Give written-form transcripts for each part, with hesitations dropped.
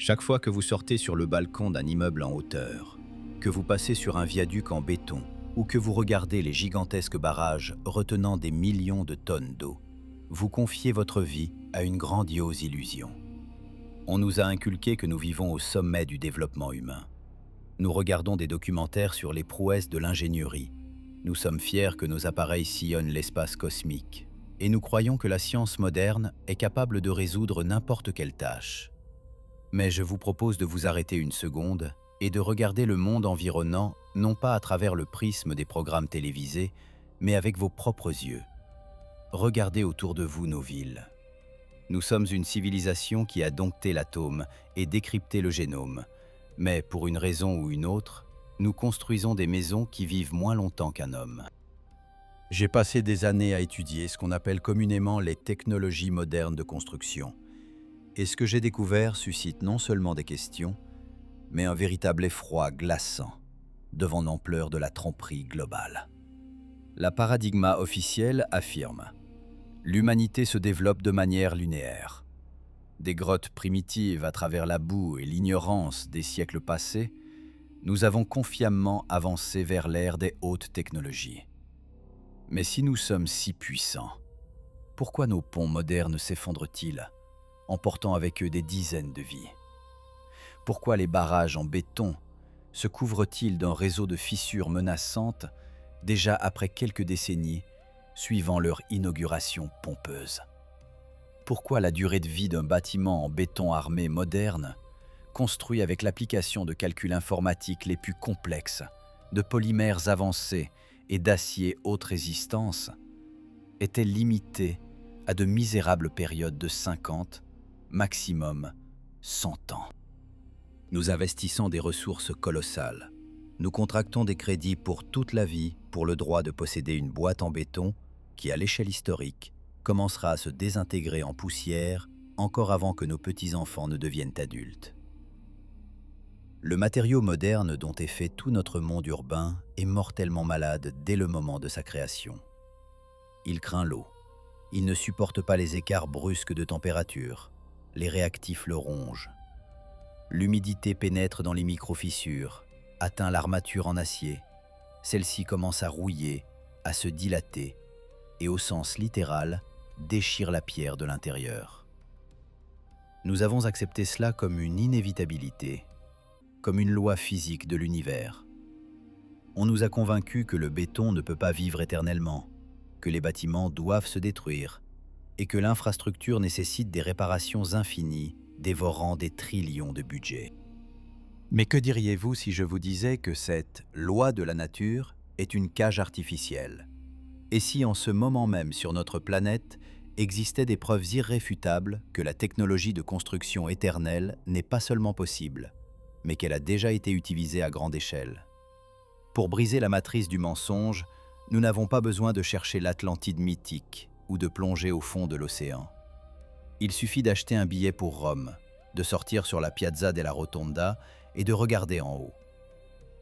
Chaque fois que vous sortez sur le balcon d'un immeuble en hauteur, que vous passez sur un viaduc en béton ou que vous regardez les gigantesques barrages retenant des millions de tonnes d'eau, vous confiez votre vie à une grandiose illusion. On nous a inculqué que nous vivons au sommet du développement humain. Nous regardons des documentaires sur les prouesses de l'ingénierie. Nous sommes fiers que nos appareils sillonnent l'espace cosmique. Et nous croyons que la science moderne est capable de résoudre n'importe quelle tâche. Mais je vous propose de vous arrêter une seconde et de regarder le monde environnant non pas à travers le prisme des programmes télévisés, mais avec vos propres yeux. Regardez autour de vous nos villes. Nous sommes une civilisation qui a dompté l'atome et décrypté le génome. Mais pour une raison ou une autre, nous construisons des maisons qui vivent moins longtemps qu'un homme. J'ai passé des années à étudier ce qu'on appelle communément les technologies modernes de construction. Et ce que j'ai découvert suscite non seulement des questions, mais un véritable effroi glaçant devant l'ampleur de la tromperie globale. La paradigme officielle affirme « L'humanité se développe de manière linéaire. Des grottes primitives à travers la boue et l'ignorance des siècles passés, nous avons confiamment avancé vers l'ère des hautes technologies. Mais si nous sommes si puissants, pourquoi nos ponts modernes s'effondrent-ils, emportant avec eux des dizaines de vies? Pourquoi les barrages en béton se couvrent-ils d'un réseau de fissures menaçantes déjà après quelques décennies suivant leur inauguration pompeuse? Pourquoi la durée de vie d'un bâtiment en béton armé moderne, construit avec l'application de calculs informatiques les plus complexes, de polymères avancés et d'acier haute résistance, était limitée à de misérables périodes de 50, maximum 100 ans? Nous investissons des ressources colossales. Nous contractons des crédits pour toute la vie pour le droit de posséder une boîte en béton qui, à l'échelle historique, commencera à se désintégrer en poussière encore avant que nos petits-enfants ne deviennent adultes. Le matériau moderne dont est fait tout notre monde urbain est mortellement malade dès le moment de sa création. Il craint l'eau. Il ne supporte pas les écarts brusques de température. Les réactifs le rongent. L'humidité pénètre dans les micro-fissures, atteint l'armature en acier. Celle-ci commence à rouiller, à se dilater et, au sens littéral, déchire la pierre de l'intérieur. Nous avons accepté cela comme une inévitabilité, comme une loi physique de l'univers. On nous a convaincus que le béton ne peut pas vivre éternellement, que les bâtiments doivent se détruire et que l'infrastructure nécessite des réparations infinies, dévorant des trillions de budget. Mais que diriez-vous si je vous disais que cette loi de la nature est une cage artificielle? Et si en ce moment même sur notre planète existaient des preuves irréfutables que la technologie de construction éternelle n'est pas seulement possible, mais qu'elle a déjà été utilisée à grande échelle? Pour briser la matrice du mensonge, nous n'avons pas besoin de chercher l'Atlantide mythique ou de plonger au fond de l'océan. Il suffit d'acheter un billet pour Rome, de sortir sur la Piazza della Rotonda et de regarder en haut.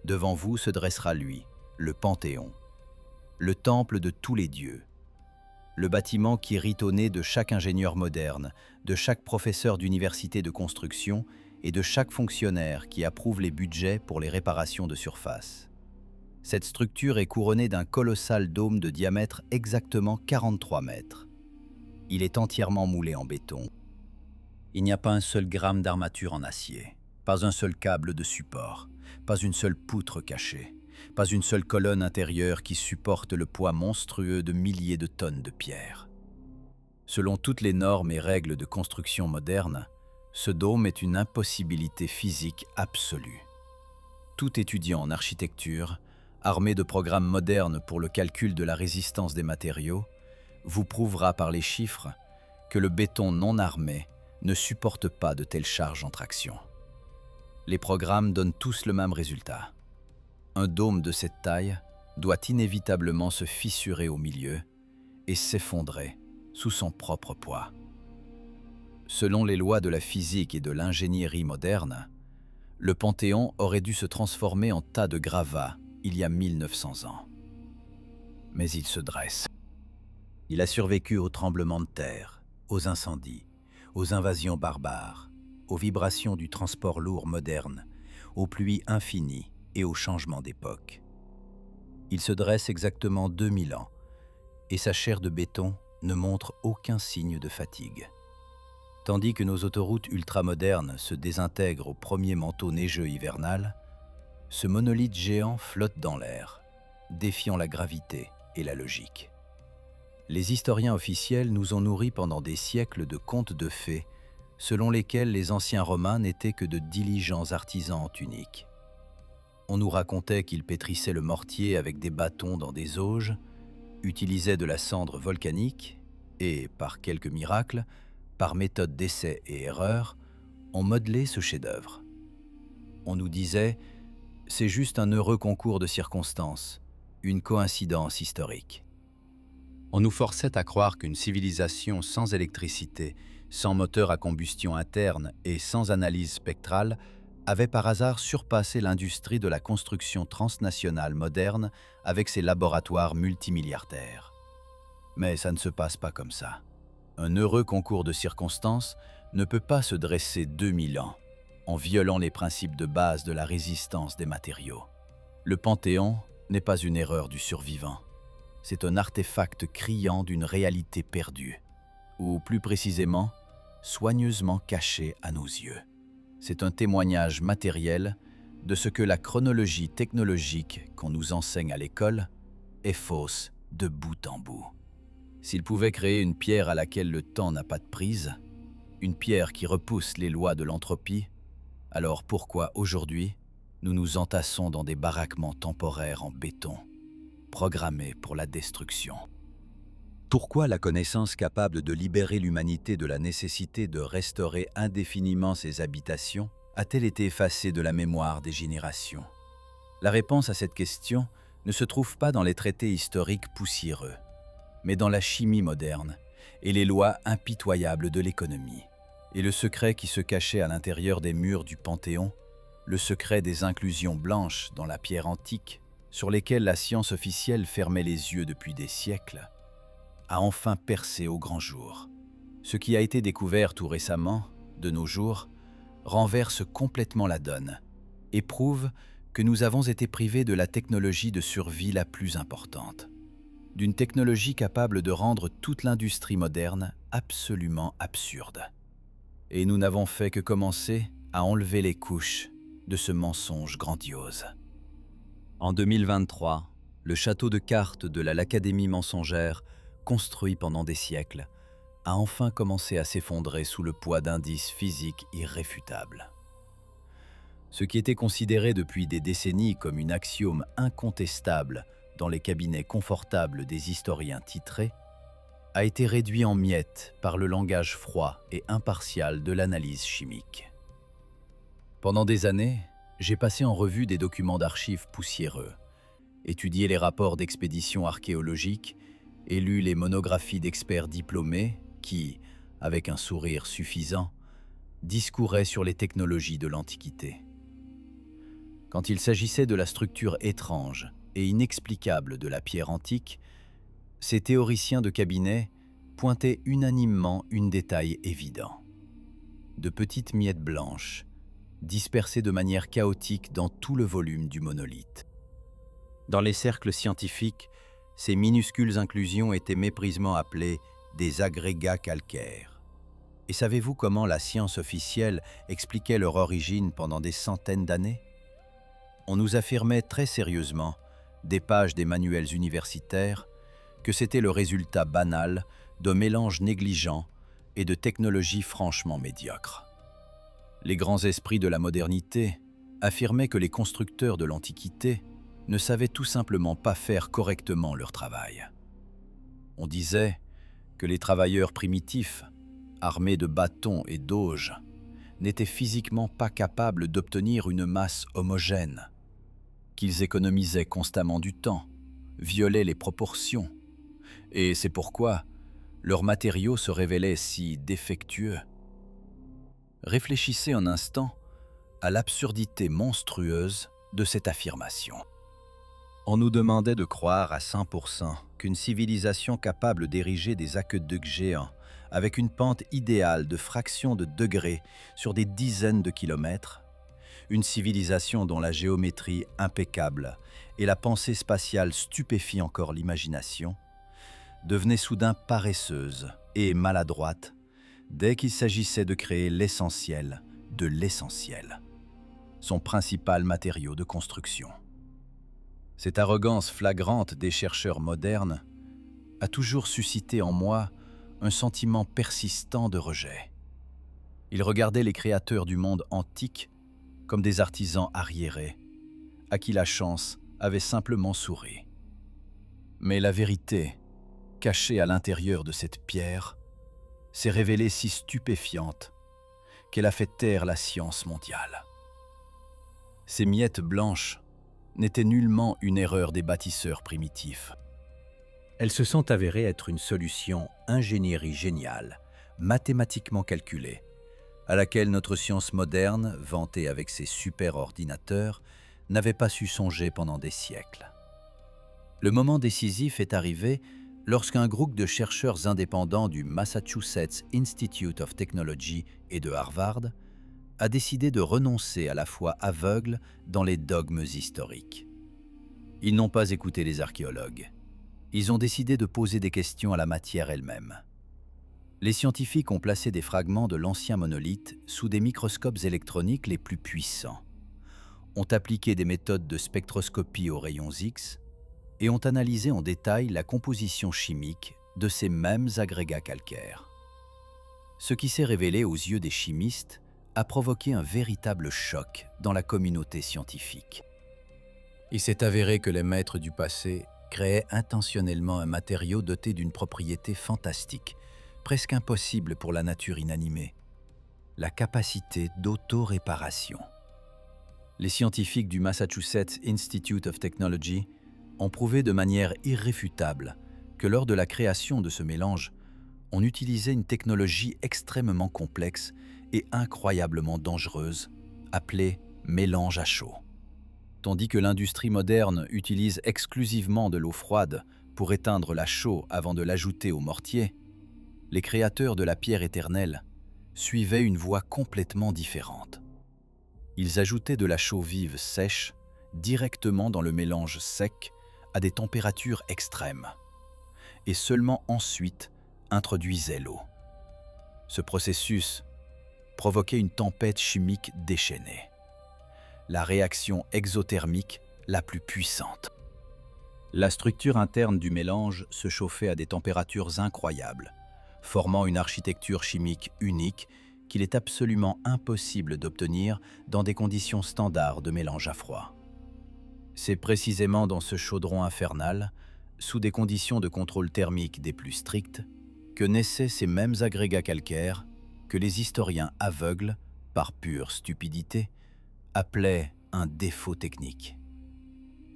Devant vous se dressera lui, le Panthéon, le temple de tous les dieux. Le bâtiment qui rit au nez de chaque ingénieur moderne, de chaque professeur d'université de construction et de chaque fonctionnaire qui approuve les budgets pour les réparations de surface. Cette structure est couronnée d'un colossal dôme de diamètre exactement 43 mètres. Il est entièrement moulé en béton. Il n'y a pas un seul gramme d'armature en acier, pas un seul câble de support, pas une seule poutre cachée, pas une seule colonne intérieure qui supporte le poids monstrueux de milliers de tonnes de pierre. Selon toutes les normes et règles de construction moderne, ce dôme est une impossibilité physique absolue. Tout étudiant en architecture, armé de programmes modernes pour le calcul de la résistance des matériaux, vous prouvera par les chiffres que le béton non armé ne supporte pas de telles charges en traction. Les programmes donnent tous le même résultat. Un dôme de cette taille doit inévitablement se fissurer au milieu et s'effondrer sous son propre poids. Selon les lois de la physique et de l'ingénierie moderne, le Panthéon aurait dû se transformer en tas de gravats il y a 1900 ans. Mais il se dresse. Il a survécu aux tremblements de terre, aux incendies, aux invasions barbares, aux vibrations du transport lourd moderne, aux pluies infinies et aux changements d'époque. Il se dresse exactement 2000 ans, et sa chair de béton ne montre aucun signe de fatigue. Tandis que nos autoroutes ultramodernes se désintègrent au premier manteau neigeux hivernal, ce monolithe géant flotte dans l'air, défiant la gravité et la logique. Les historiens officiels nous ont nourris pendant des siècles de contes de fées, selon lesquels les anciens Romains n'étaient que de diligents artisans en tunique. On nous racontait qu'ils pétrissaient le mortier avec des bâtons dans des auges, utilisaient de la cendre volcanique et, par quelques miracles, par méthode d'essai et erreur, ont modelé ce chef-d'œuvre. On nous disait « c'est juste un heureux concours de circonstances, une coïncidence historique ». On nous forçait à croire qu'une civilisation sans électricité, sans moteur à combustion interne et sans analyse spectrale avait par hasard surpassé l'industrie de la construction transnationale moderne avec ses laboratoires multimilliardaires. Mais ça ne se passe pas comme ça. Un heureux concours de circonstances ne peut pas se dresser 2000 ans en violant les principes de base de la résistance des matériaux. Le Panthéon n'est pas une erreur du survivant. C'est un artefact criant d'une réalité perdue, ou plus précisément, soigneusement caché à nos yeux. C'est un témoignage matériel de ce que la chronologie technologique qu'on nous enseigne à l'école est fausse de bout en bout. S'il pouvait créer une pierre à laquelle le temps n'a pas de prise, une pierre qui repousse les lois de l'entropie, alors pourquoi aujourd'hui nous nous entassons dans des baraquements temporaires en béton, programmés pour la destruction? Pourquoi la connaissance capable de libérer l'humanité de la nécessité de restaurer indéfiniment ses habitations a-t-elle été effacée de la mémoire des générations? La réponse à cette question ne se trouve pas dans les traités historiques poussiéreux, mais dans la chimie moderne et les lois impitoyables de l'économie. Et le secret qui se cachait à l'intérieur des murs du Panthéon, le secret des inclusions blanches dans la pierre antique, sur lesquelles la science officielle fermait les yeux depuis des siècles, a enfin percé au grand jour. Ce qui a été découvert tout récemment, de nos jours, renverse complètement la donne et prouve que nous avons été privés de la technologie de survie la plus importante. D'une technologie capable de rendre toute l'industrie moderne absolument absurde. Et nous n'avons fait que commencer à enlever les couches de ce mensonge grandiose. En 2023, le château de cartes de l'Académie mensongère, construit pendant des siècles, a enfin commencé à s'effondrer sous le poids d'indices physiques irréfutables. Ce qui était considéré depuis des décennies comme une axiome incontestable dans les cabinets confortables des historiens titrés, a été réduit en miettes par le langage froid et impartial de l'analyse chimique. Pendant des années, j'ai passé en revue des documents d'archives poussiéreux, étudié les rapports d'expéditions archéologiques et lu les monographies d'experts diplômés qui, avec un sourire suffisant, discouraient sur les technologies de l'Antiquité. Quand il s'agissait de la structure étrange et inexplicable de la pierre antique, ces théoriciens de cabinet pointaient unanimement un détail évident. De petites miettes blanches, dispersées de manière chaotique dans tout le volume du monolithe. Dans les cercles scientifiques, ces minuscules inclusions étaient méprisement appelées des agrégats calcaires. Et savez-vous comment la science officielle expliquait leur origine pendant des centaines d'années? On nous affirmait très sérieusement, des pages des manuels universitaires, que c'était le résultat banal d'un mélange négligent et de technologies franchement médiocres. Les grands esprits de la modernité affirmaient que les constructeurs de l'Antiquité ne savaient tout simplement pas faire correctement leur travail. On disait que les travailleurs primitifs, armés de bâtons et d'auges, n'étaient physiquement pas capables d'obtenir une masse homogène, qu'ils économisaient constamment du temps, violaient les proportions, et c'est pourquoi leurs matériaux se révélaient si défectueux. Réfléchissez un instant à l'absurdité monstrueuse de cette affirmation. On nous demandait de croire à 100% qu'une civilisation capable d'ériger des aqueducs géants avec une pente idéale de fractions de degrés sur des dizaines de kilomètres, une civilisation dont la géométrie impeccable et la pensée spatiale stupéfient encore l'imagination, devenait soudain paresseuse et maladroite dès qu'il s'agissait de créer l'essentiel de l'essentiel, son principal matériau de construction. Cette arrogance flagrante des chercheurs modernes a toujours suscité en moi un sentiment persistant de rejet. Ils regardaient les créateurs du monde antique comme des artisans arriérés, à qui la chance avait simplement souri. Mais la vérité, cachée à l'intérieur de cette pierre, s'est révélée si stupéfiante qu'elle a fait taire la science mondiale. Ces miettes blanches n'étaient nullement une erreur des bâtisseurs primitifs. Elles se sont avérées être une solution ingénierie géniale, mathématiquement calculée, à laquelle notre science moderne, vantée avec ses super-ordinateurs, n'avait pas su songer pendant des siècles. Le moment décisif est arrivé lorsqu'un groupe de chercheurs indépendants du Massachusetts Institute of Technology et de Harvard a décidé de renoncer à la foi aveugle dans les dogmes historiques. Ils n'ont pas écouté les archéologues. Ils ont décidé de poser des questions à la matière elle-même. Les scientifiques ont placé des fragments de l'ancien monolithe sous des microscopes électroniques les plus puissants, ont appliqué des méthodes de spectroscopie aux rayons X et ont analysé en détail la composition chimique de ces mêmes agrégats calcaires. Ce qui s'est révélé aux yeux des chimistes a provoqué un véritable choc dans la communauté scientifique. Il s'est avéré que les maîtres du passé créaient intentionnellement un matériau doté d'une propriété fantastique, presque impossible pour la nature inanimée, la capacité d'auto-réparation. Les scientifiques du Massachusetts Institute of Technology ont prouvé de manière irréfutable que lors de la création de ce mélange, on utilisait une technologie extrêmement complexe et incroyablement dangereuse, appelée mélange à chaud. Tandis que l'industrie moderne utilise exclusivement de l'eau froide pour éteindre la chaux avant de l'ajouter au mortier, les créateurs de la pierre éternelle suivaient une voie complètement différente. Ils ajoutaient de la chaux vive sèche directement dans le mélange sec à des températures extrêmes, et seulement ensuite introduisaient l'eau. Ce processus provoquait une tempête chimique déchaînée, la réaction exothermique la plus puissante. La structure interne du mélange se chauffait à des températures incroyables, formant une architecture chimique unique qu'il est absolument impossible d'obtenir dans des conditions standards de mélange à froid. C'est précisément dans ce chaudron infernal, sous des conditions de contrôle thermique des plus strictes, que naissaient ces mêmes agrégats calcaires que les historiens aveugles, par pure stupidité, appelaient un défaut technique.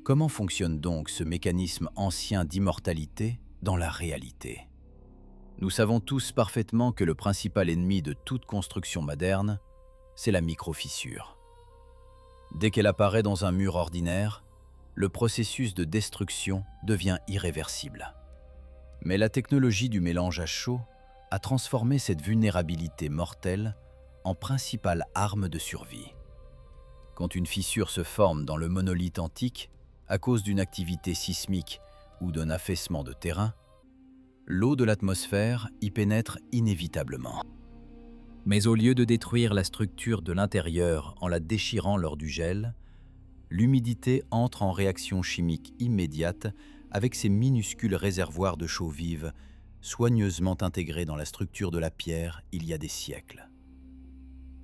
Comment fonctionne donc ce mécanisme ancien d'immortalité dans la réalité ? Nous savons tous parfaitement que le principal ennemi de toute construction moderne, c'est la microfissure. Dès qu'elle apparaît dans un mur ordinaire, le processus de destruction devient irréversible. Mais la technologie du mélange à chaud a transformé cette vulnérabilité mortelle en principale arme de survie. Quand une fissure se forme dans le monolithe antique à cause d'une activité sismique ou d'un affaissement de terrain, l'eau de l'atmosphère y pénètre inévitablement. Mais au lieu de détruire la structure de l'intérieur en la déchirant lors du gel, l'humidité entre en réaction chimique immédiate avec ces minuscules réservoirs de chaux vive soigneusement intégrés dans la structure de la pierre il y a des siècles.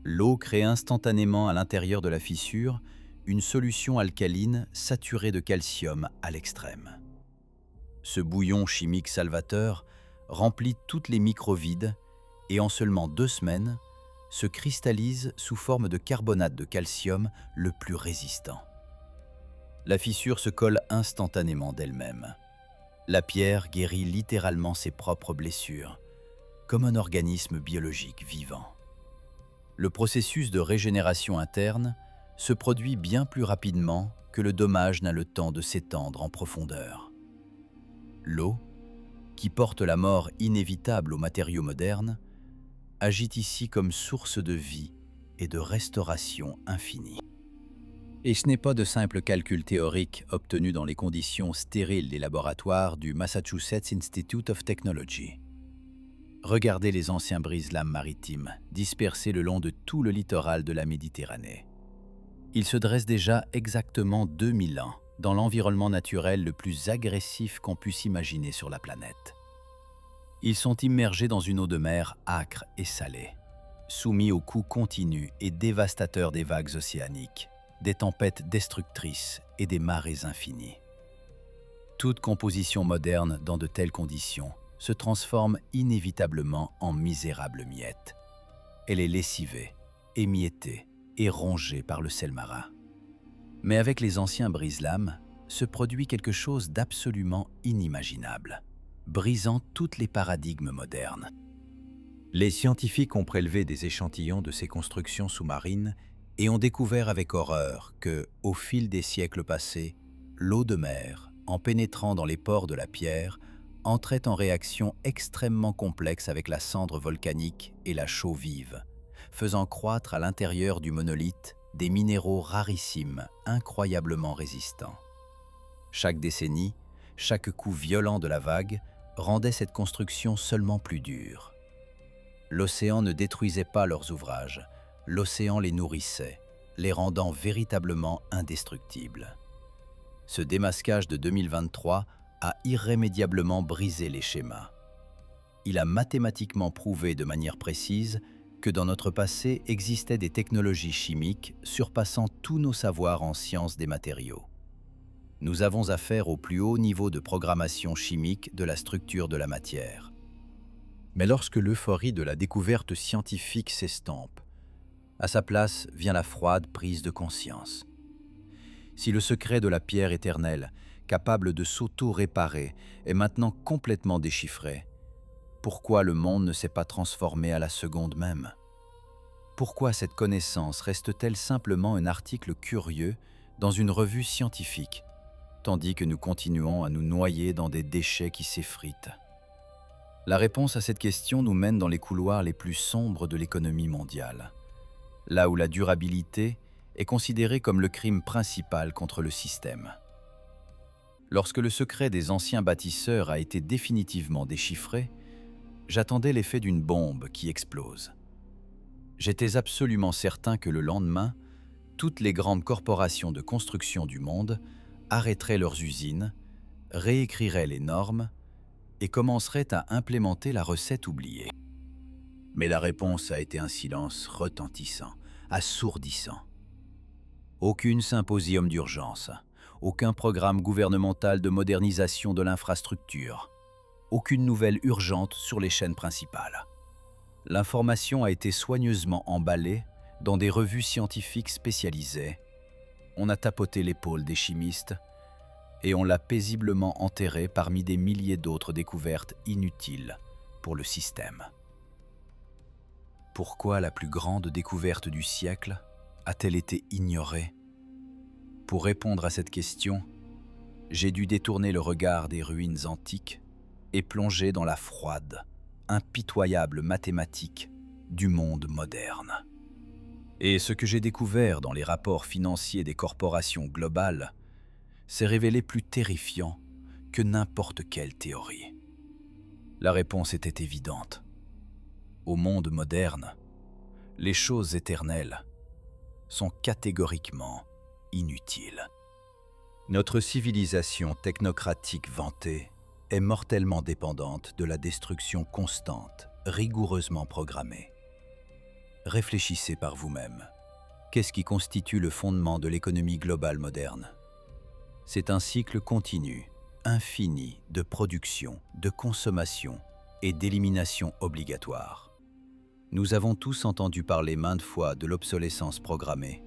L'eau crée instantanément à l'intérieur de la fissure une solution alcaline saturée de calcium à l'extrême. Ce bouillon chimique salvateur remplit toutes les microvides et en seulement 2 semaines, se cristallise sous forme de carbonate de calcium le plus résistant. La fissure se colle instantanément d'elle-même. La pierre guérit littéralement ses propres blessures, comme un organisme biologique vivant. Le processus de régénération interne se produit bien plus rapidement que le dommage n'a le temps de s'étendre en profondeur. L'eau, qui porte la mort inévitable aux matériaux modernes, agit ici comme source de vie et de restauration infinie. Et ce n'est pas de simples calculs théoriques obtenus dans les conditions stériles des laboratoires du Massachusetts Institute of Technology. Regardez les anciens brise-lames maritimes dispersés le long de tout le littoral de la Méditerranée. Ils se dressent déjà exactement 2000 ans dans l'environnement naturel le plus agressif qu'on puisse imaginer sur la planète. Ils sont immergés dans une eau de mer âcre et salée, soumis aux coups continus et dévastateurs des vagues océaniques, des tempêtes destructrices et des marées infinies. Toute composition moderne dans de telles conditions se transforme inévitablement en misérables miettes. Elle est lessivée, émiettée et rongée par le sel marin. Mais avec les anciens brise-lames, se produit quelque chose d'absolument inimaginable, brisant tous les paradigmes modernes. Les scientifiques ont prélevé des échantillons de ces constructions sous-marines et ont découvert avec horreur que, au fil des siècles passés, l'eau de mer, en pénétrant dans les pores de la pierre, entrait en réaction extrêmement complexe avec la cendre volcanique et la chaux vive, faisant croître à l'intérieur du monolithe des minéraux rarissimes, incroyablement résistants. Chaque décennie, chaque coup violent de la vague rendait cette construction seulement plus dure. L'océan ne détruisait pas leurs ouvrages, l'océan les nourrissait, les rendant véritablement indestructibles. Ce démasquage de 2023 a irrémédiablement brisé les schémas. Il a mathématiquement prouvé de manière précise que dans notre passé existaient des technologies chimiques surpassant tous nos savoirs en sciences des matériaux. Nous avons affaire au plus haut niveau de programmation chimique de la structure de la matière. Mais lorsque l'euphorie de la découverte scientifique s'estompe, à sa place vient la froide prise de conscience. Si le secret de la pierre éternelle, capable de s'auto-réparer, est maintenant complètement déchiffré, pourquoi le monde ne s'est pas transformé à la seconde même? Pourquoi cette connaissance reste-t-elle simplement un article curieux dans une revue scientifique, tandis que nous continuons à nous noyer dans des déchets qui s'effritent? La réponse à cette question nous mène dans les couloirs les plus sombres de l'économie mondiale, là où la durabilité est considérée comme le crime principal contre le système. Lorsque le secret des anciens bâtisseurs a été définitivement déchiffré, j'attendais l'effet d'une bombe qui explose. J'étais absolument certain que le lendemain, toutes les grandes corporations de construction du monde arrêteraient leurs usines, réécriraient les normes et commenceraient à implémenter la recette oubliée. Mais la réponse a été un silence retentissant, assourdissant. Aucune symposium d'urgence, aucun programme gouvernemental de modernisation de l'infrastructure, aucune nouvelle urgente sur les chaînes principales. L'information a été soigneusement emballée dans des revues scientifiques spécialisées. On a tapoté l'épaule des chimistes et on l'a paisiblement enterrée parmi des milliers d'autres découvertes inutiles pour le système. Pourquoi la plus grande découverte du siècle a-t-elle été ignorée? Pour répondre à cette question, j'ai dû détourner le regard des ruines antiques et plonger dans la froide, impitoyable mathématique du monde moderne. Et ce que j'ai découvert dans les rapports financiers des corporations globales s'est révélé plus terrifiant que n'importe quelle théorie. La réponse était évidente. Au monde moderne, les choses éternelles sont catégoriquement inutiles. Notre civilisation technocratique vantée est mortellement dépendante de la destruction constante, rigoureusement programmée. Réfléchissez par vous-même. Qu'est-ce qui constitue le fondement de l'économie globale moderne? C'est un cycle continu, infini de production, de consommation et d'élimination obligatoire. Nous avons tous entendu parler maintes fois de l'obsolescence programmée.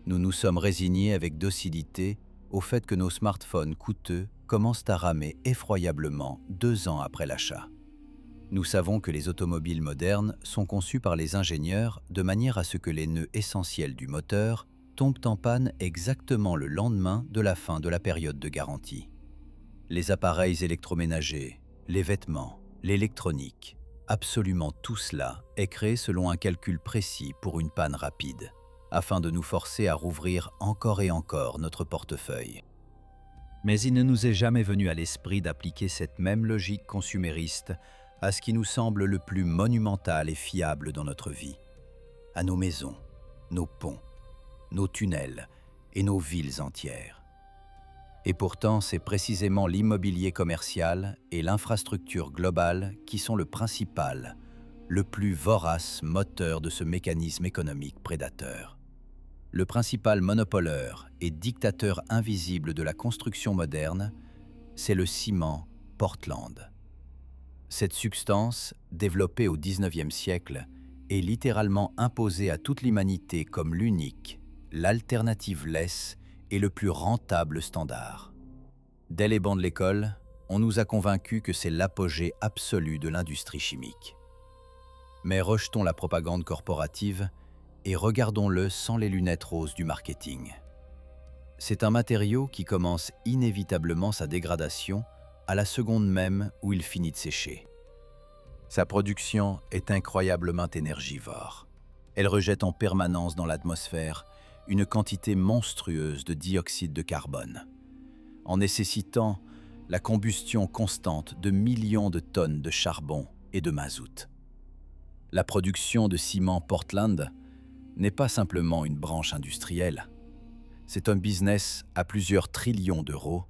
Nous nous sommes résignés avec docilité au fait que nos smartphones coûteux commencent à ramer effroyablement 2 ans après l'achat. Nous savons que les automobiles modernes sont conçues par les ingénieurs de manière à ce que les nœuds essentiels du moteur tombent en panne exactement le lendemain de la fin de la période de garantie. Les appareils électroménagers, les vêtements, l'électronique, absolument tout cela est créé selon un calcul précis pour une panne rapide, afin de nous forcer à rouvrir encore et encore notre portefeuille. Mais il ne nous est jamais venu à l'esprit d'appliquer cette même logique consumériste à ce qui nous semble le plus monumental et fiable dans notre vie, à nos maisons, nos ponts, nos tunnels et nos villes entières. Et pourtant, c'est précisément l'immobilier commercial et l'infrastructure globale qui sont le principal, le plus vorace moteur de ce mécanisme économique prédateur. Le principal monopoleur et dictateur invisible de la construction moderne, c'est le ciment Portland. Cette substance, développée au XIXe siècle, est littéralement imposée à toute l'humanité comme l'unique, l'alternative lisse et le plus rentable standard. Dès les bancs de l'école, on nous a convaincus que c'est l'apogée absolue de l'industrie chimique. Mais rejetons la propagande corporative et regardons-le sans les lunettes roses du marketing. C'est un matériau qui commence inévitablement sa dégradation à la seconde même où il finit de sécher. Sa production est incroyablement énergivore. Elle rejette en permanence dans l'atmosphère une quantité monstrueuse de dioxyde de carbone, en nécessitant la combustion constante de millions de tonnes de charbon et de mazout. La production de ciment Portland n'est pas simplement une branche industrielle. C'est un business à plusieurs trillions d'euros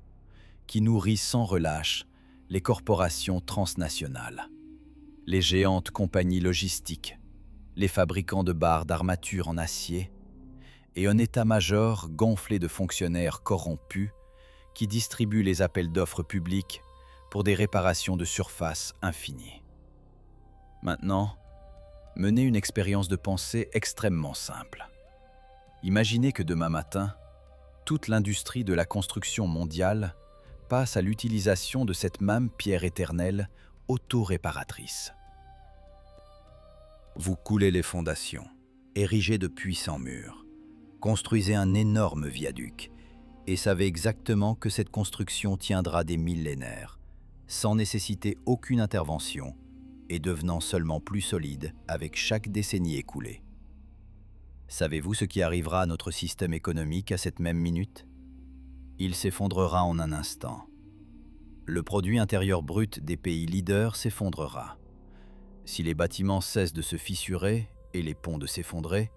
qui nourrit sans relâche les corporations transnationales, les géantes compagnies logistiques, les fabricants de barres d'armature en acier et un état-major gonflé de fonctionnaires corrompus qui distribuent les appels d'offres publics pour des réparations de surface infinies. Maintenant, menez une expérience de pensée extrêmement simple. Imaginez que demain matin, toute l'industrie de la construction mondiale passe à l'utilisation de cette même pierre éternelle auto-réparatrice. Vous coulez les fondations, érigez de puissants murs, construisez un énorme viaduc et savez exactement que cette construction tiendra des millénaires, sans nécessiter aucune intervention et devenant seulement plus solide avec chaque décennie écoulée. Savez-vous ce qui arrivera à notre système économique à cette même minute? Il s'effondrera en un instant. Le produit intérieur brut des pays leaders s'effondrera. Si les bâtiments cessent de se fissurer et les ponts de s'effondrer,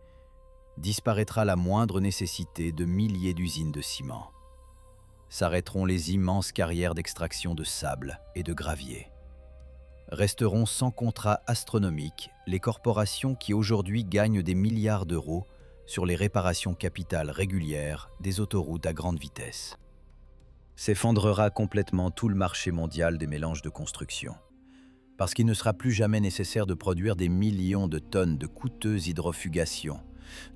disparaîtra la moindre nécessité de milliers d'usines de ciment. S'arrêteront les immenses carrières d'extraction de sable et de gravier. Resteront sans contrat astronomique les corporations qui aujourd'hui gagnent des milliards d'euros sur les réparations capitales régulières des autoroutes à grande vitesse. S'effondrera complètement tout le marché mondial des mélanges de construction, parce qu'il ne sera plus jamais nécessaire de produire des millions de tonnes de coûteuses hydrofugations,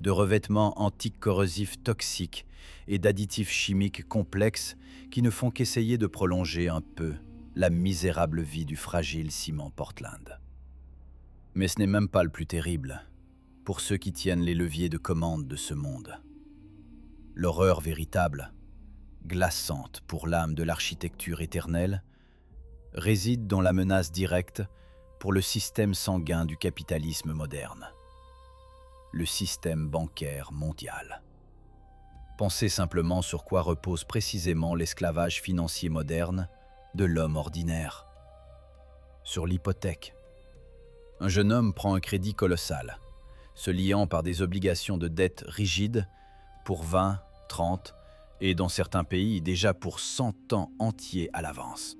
de revêtements anticorrosifs toxiques et d'additifs chimiques complexes qui ne font qu'essayer de prolonger un peu la misérable vie du fragile ciment Portland. Mais ce n'est même pas le plus terrible pour ceux qui tiennent les leviers de commande de ce monde. L'horreur véritable, glaçante pour l'âme de l'architecture éternelle, réside dans la menace directe pour le système sanguin du capitalisme moderne, le système bancaire mondial. Pensez simplement sur quoi repose précisément l'esclavage financier moderne de l'homme ordinaire. Sur l'hypothèque. Un jeune homme prend un crédit colossal, se liant par des obligations de dette rigides pour 20, 30 et dans certains pays déjà pour 100 ans entiers à l'avance.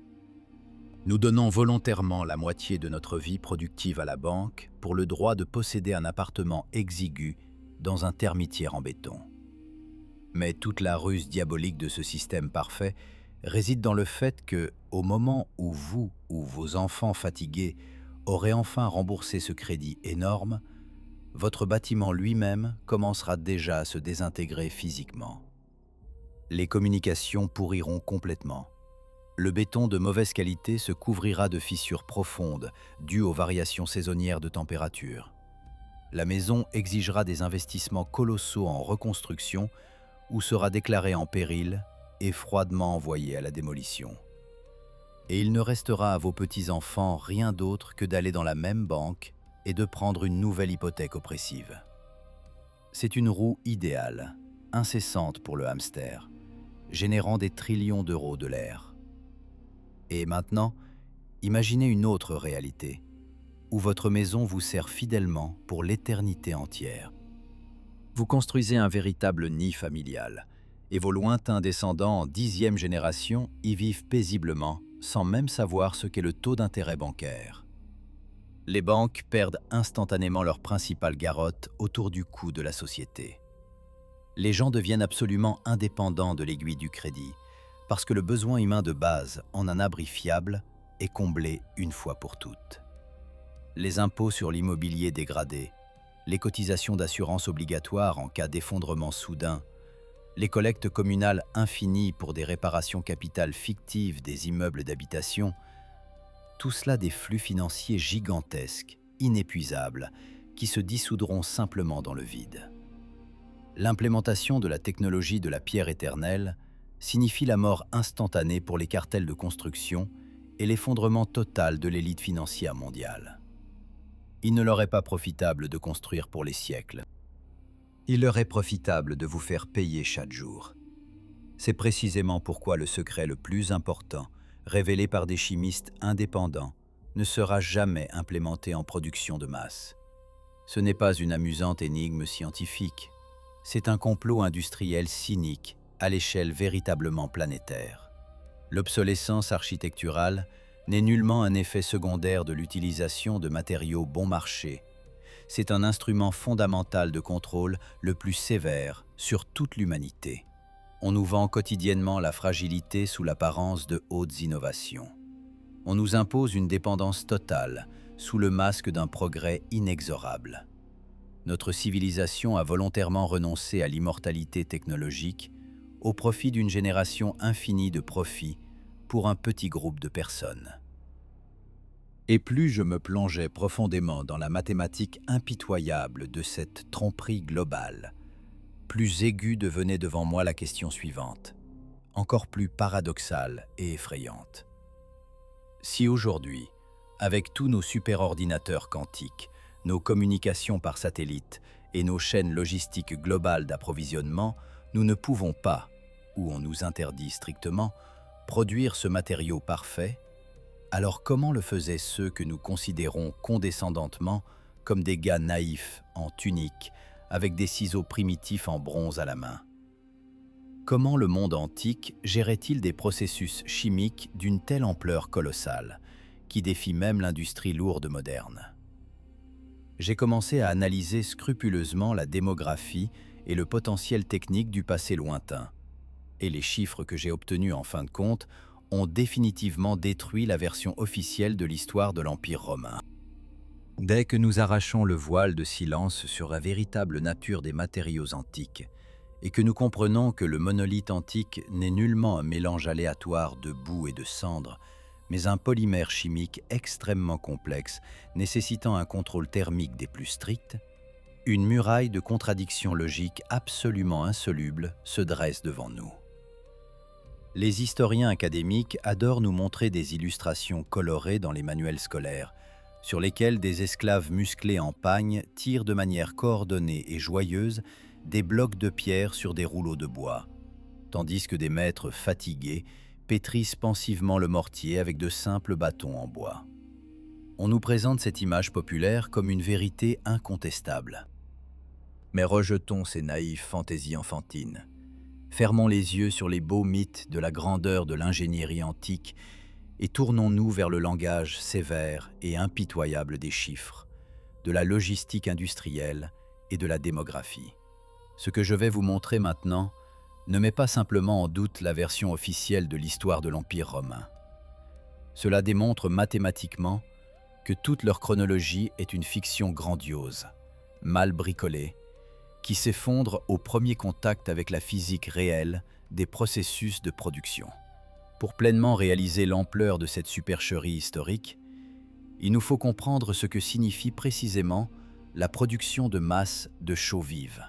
Nous donnons volontairement la moitié de notre vie productive à la banque pour le droit de posséder un appartement exigu dans un termitière en béton. Mais toute la ruse diabolique de ce système parfait réside dans le fait que, au moment où vous ou vos enfants fatigués aurez enfin remboursé ce crédit énorme, votre bâtiment lui-même commencera déjà à se désintégrer physiquement. Les communications pourriront complètement. Le béton de mauvaise qualité se couvrira de fissures profondes dues aux variations saisonnières de température. La maison exigera des investissements colossaux en reconstruction ou sera déclarée en péril et froidement envoyée à la démolition. Et il ne restera à vos petits-enfants rien d'autre que d'aller dans la même banque et de prendre une nouvelle hypothèque oppressive. C'est une roue idéale, incessante pour le hamster, générant des trillions d'euros de l'air. Et maintenant, imaginez une autre réalité, où votre maison vous sert fidèlement pour l'éternité entière. Vous construisez un véritable nid familial, et vos lointains descendants en 10e génération y vivent paisiblement, sans même savoir ce qu'est le taux d'intérêt bancaire. Les banques perdent instantanément leur principale garrotte autour du cou de la société. Les gens deviennent absolument indépendants de l'aiguille du crédit, parce que le besoin humain de base en un abri fiable est comblé une fois pour toutes. Les impôts sur l'immobilier dégradé, les cotisations d'assurance obligatoires en cas d'effondrement soudain, les collectes communales infinies pour des réparations capitales fictives des immeubles d'habitation, tout cela des flux financiers gigantesques, inépuisables, qui se dissoudront simplement dans le vide. L'implémentation de la technologie de la pierre éternelle signifie la mort instantanée pour les cartels de construction et l'effondrement total de l'élite financière mondiale. Il ne leur est pas profitable de construire pour les siècles. Il leur est profitable de vous faire payer chaque jour. C'est précisément pourquoi le secret le plus important, révélé par des chimistes indépendants, ne sera jamais implémenté en production de masse. Ce n'est pas une amusante énigme scientifique, c'est un complot industriel cynique à l'échelle véritablement planétaire. L'obsolescence architecturale n'est nullement un effet secondaire de l'utilisation de matériaux bon marché. C'est un instrument fondamental de contrôle le plus sévère sur toute l'humanité. On nous vend quotidiennement la fragilité sous l'apparence de hautes innovations. On nous impose une dépendance totale sous le masque d'un progrès inexorable. Notre civilisation a volontairement renoncé à l'immortalité technologique au profit d'une génération infinie de profits pour un petit groupe de personnes. Et plus je me plongeais profondément dans la mathématique impitoyable de cette tromperie globale, plus aiguë devenait devant moi la question suivante, encore plus paradoxale et effrayante. Si aujourd'hui, avec tous nos superordinateurs quantiques, nos communications par satellite et nos chaînes logistiques globales d'approvisionnement, nous ne pouvons pas, ou on nous interdit strictement, produire ce matériau parfait, alors comment le faisaient ceux que nous considérons condescendantement comme des gars naïfs en tunique, avec des ciseaux primitifs en bronze à la main? Comment le monde antique gérait-il des processus chimiques d'une telle ampleur colossale, qui défient même l'industrie lourde moderne? J'ai commencé à analyser scrupuleusement la démographie et le potentiel technique du passé lointain. Et les chiffres que j'ai obtenus en fin de compte ont définitivement détruit la version officielle de l'histoire de l'Empire romain. Dès que nous arrachons le voile de silence sur la véritable nature des matériaux antiques, et que nous comprenons que le monolithe antique n'est nullement un mélange aléatoire de boue et de cendres, mais un polymère chimique extrêmement complexe nécessitant un contrôle thermique des plus stricts, une muraille de contradictions logiques absolument insolubles se dresse devant nous. Les historiens académiques adorent nous montrer des illustrations colorées dans les manuels scolaires, sur lesquels des esclaves musclés en pagne tirent de manière coordonnée et joyeuse des blocs de pierre sur des rouleaux de bois, tandis que des maîtres fatigués pétrissent pensivement le mortier avec de simples bâtons en bois. On nous présente cette image populaire comme une vérité incontestable. Mais rejetons ces naïves fantaisies enfantines. Fermons les yeux sur les beaux mythes de la grandeur de l'ingénierie antique et tournons-nous vers le langage sévère et impitoyable des chiffres, de la logistique industrielle et de la démographie. Ce que je vais vous montrer maintenant ne met pas simplement en doute la version officielle de l'histoire de l'Empire romain. Cela démontre mathématiquement que toute leur chronologie est une fiction grandiose, mal bricolée, qui s'effondre au premier contact avec la physique réelle des processus de production. Pour pleinement réaliser l'ampleur de cette supercherie historique, il nous faut comprendre ce que signifie précisément la production de masse de chaux vive.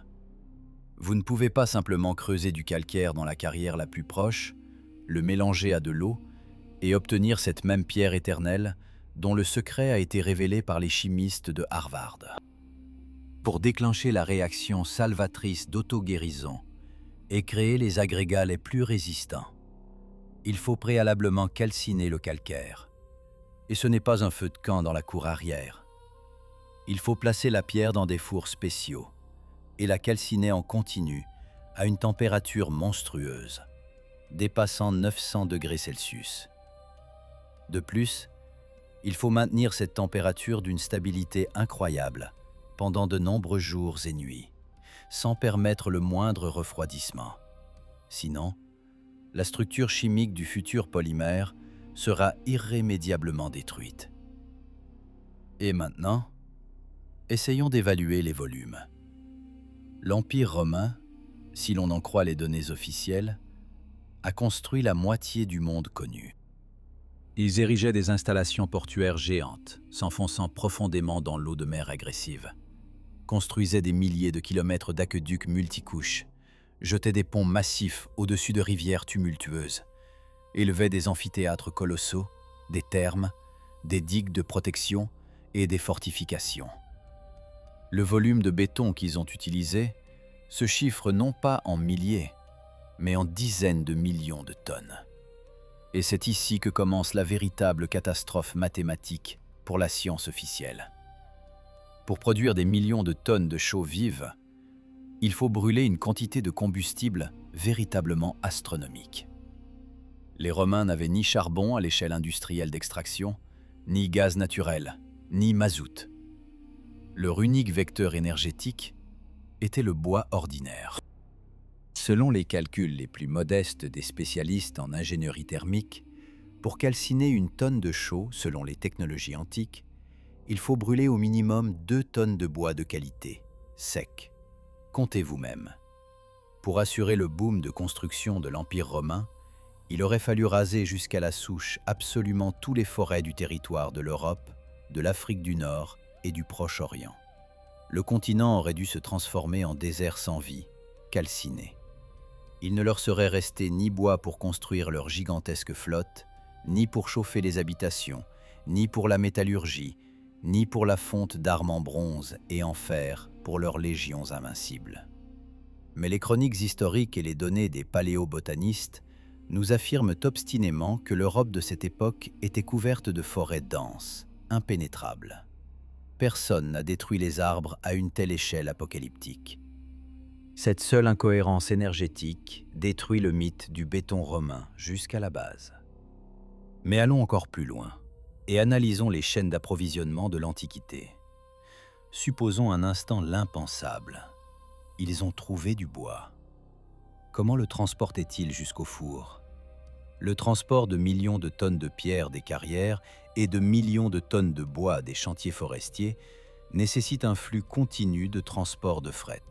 Vous ne pouvez pas simplement creuser du calcaire dans la carrière la plus proche, le mélanger à de l'eau et obtenir cette même pierre éternelle dont le secret a été révélé par les chimistes de Harvard. Pour déclencher la réaction salvatrice d'auto-guérison et créer les agrégats les plus résistants, il faut préalablement calciner le calcaire. Et ce n'est pas un feu de camp dans la cour arrière. Il faut placer la pierre dans des fours spéciaux et la calciner en continu à une température monstrueuse, dépassant 900 degrés Celsius. De plus, il faut maintenir cette température d'une stabilité incroyable pendant de nombreux jours et nuits, sans permettre le moindre refroidissement. Sinon, la structure chimique du futur polymère sera irrémédiablement détruite. Et maintenant, essayons d'évaluer les volumes. L'Empire romain, si l'on en croit les données officielles, a construit la moitié du monde connu. Ils érigeaient des installations portuaires géantes, s'enfonçant profondément dans l'eau de mer agressive, construisaient des milliers de kilomètres d'aqueducs multicouches, jetaient des ponts massifs au-dessus de rivières tumultueuses, élevaient des amphithéâtres colossaux, des thermes, des digues de protection et des fortifications. Le volume de béton qu'ils ont utilisé se chiffre non pas en milliers, mais en dizaines de millions de tonnes. Et c'est ici que commence la véritable catastrophe mathématique pour la science officielle. Pour produire des millions de tonnes de chaux vives, il faut brûler une quantité de combustible véritablement astronomique. Les Romains n'avaient ni charbon à l'échelle industrielle d'extraction, ni gaz naturel, ni mazout. Leur unique vecteur énergétique était le bois ordinaire. Selon les calculs les plus modestes des spécialistes en ingénierie thermique, pour calciner une tonne de chaux selon les technologies antiques, il faut brûler au minimum 2 tonnes de bois de qualité, sec. Comptez vous-même. Pour assurer le boom de construction de l'Empire romain, il aurait fallu raser jusqu'à la souche absolument tous les forêts du territoire de l'Europe, de l'Afrique du Nord et du Proche-Orient. Le continent aurait dû se transformer en désert sans vie, calciné. Il ne leur serait resté ni bois pour construire leur gigantesque flotte, ni pour chauffer les habitations, ni pour la métallurgie, ni pour la fonte d'armes en bronze et en fer pour leurs légions invincibles. Mais les chroniques historiques et les données des paléobotanistes nous affirment obstinément que l'Europe de cette époque était couverte de forêts denses, impénétrables. Personne n'a détruit les arbres à une telle échelle apocalyptique. Cette seule incohérence énergétique détruit le mythe du béton romain jusqu'à la base. Mais allons encore plus loin et analysons les chaînes d'approvisionnement de l'Antiquité. Supposons un instant l'impensable. Ils ont trouvé du bois. Comment le transportaient-ils jusqu'au four? Le transport de millions de tonnes de pierres des carrières et de millions de tonnes de bois des chantiers forestiers nécessite un flux continu de transport de fret.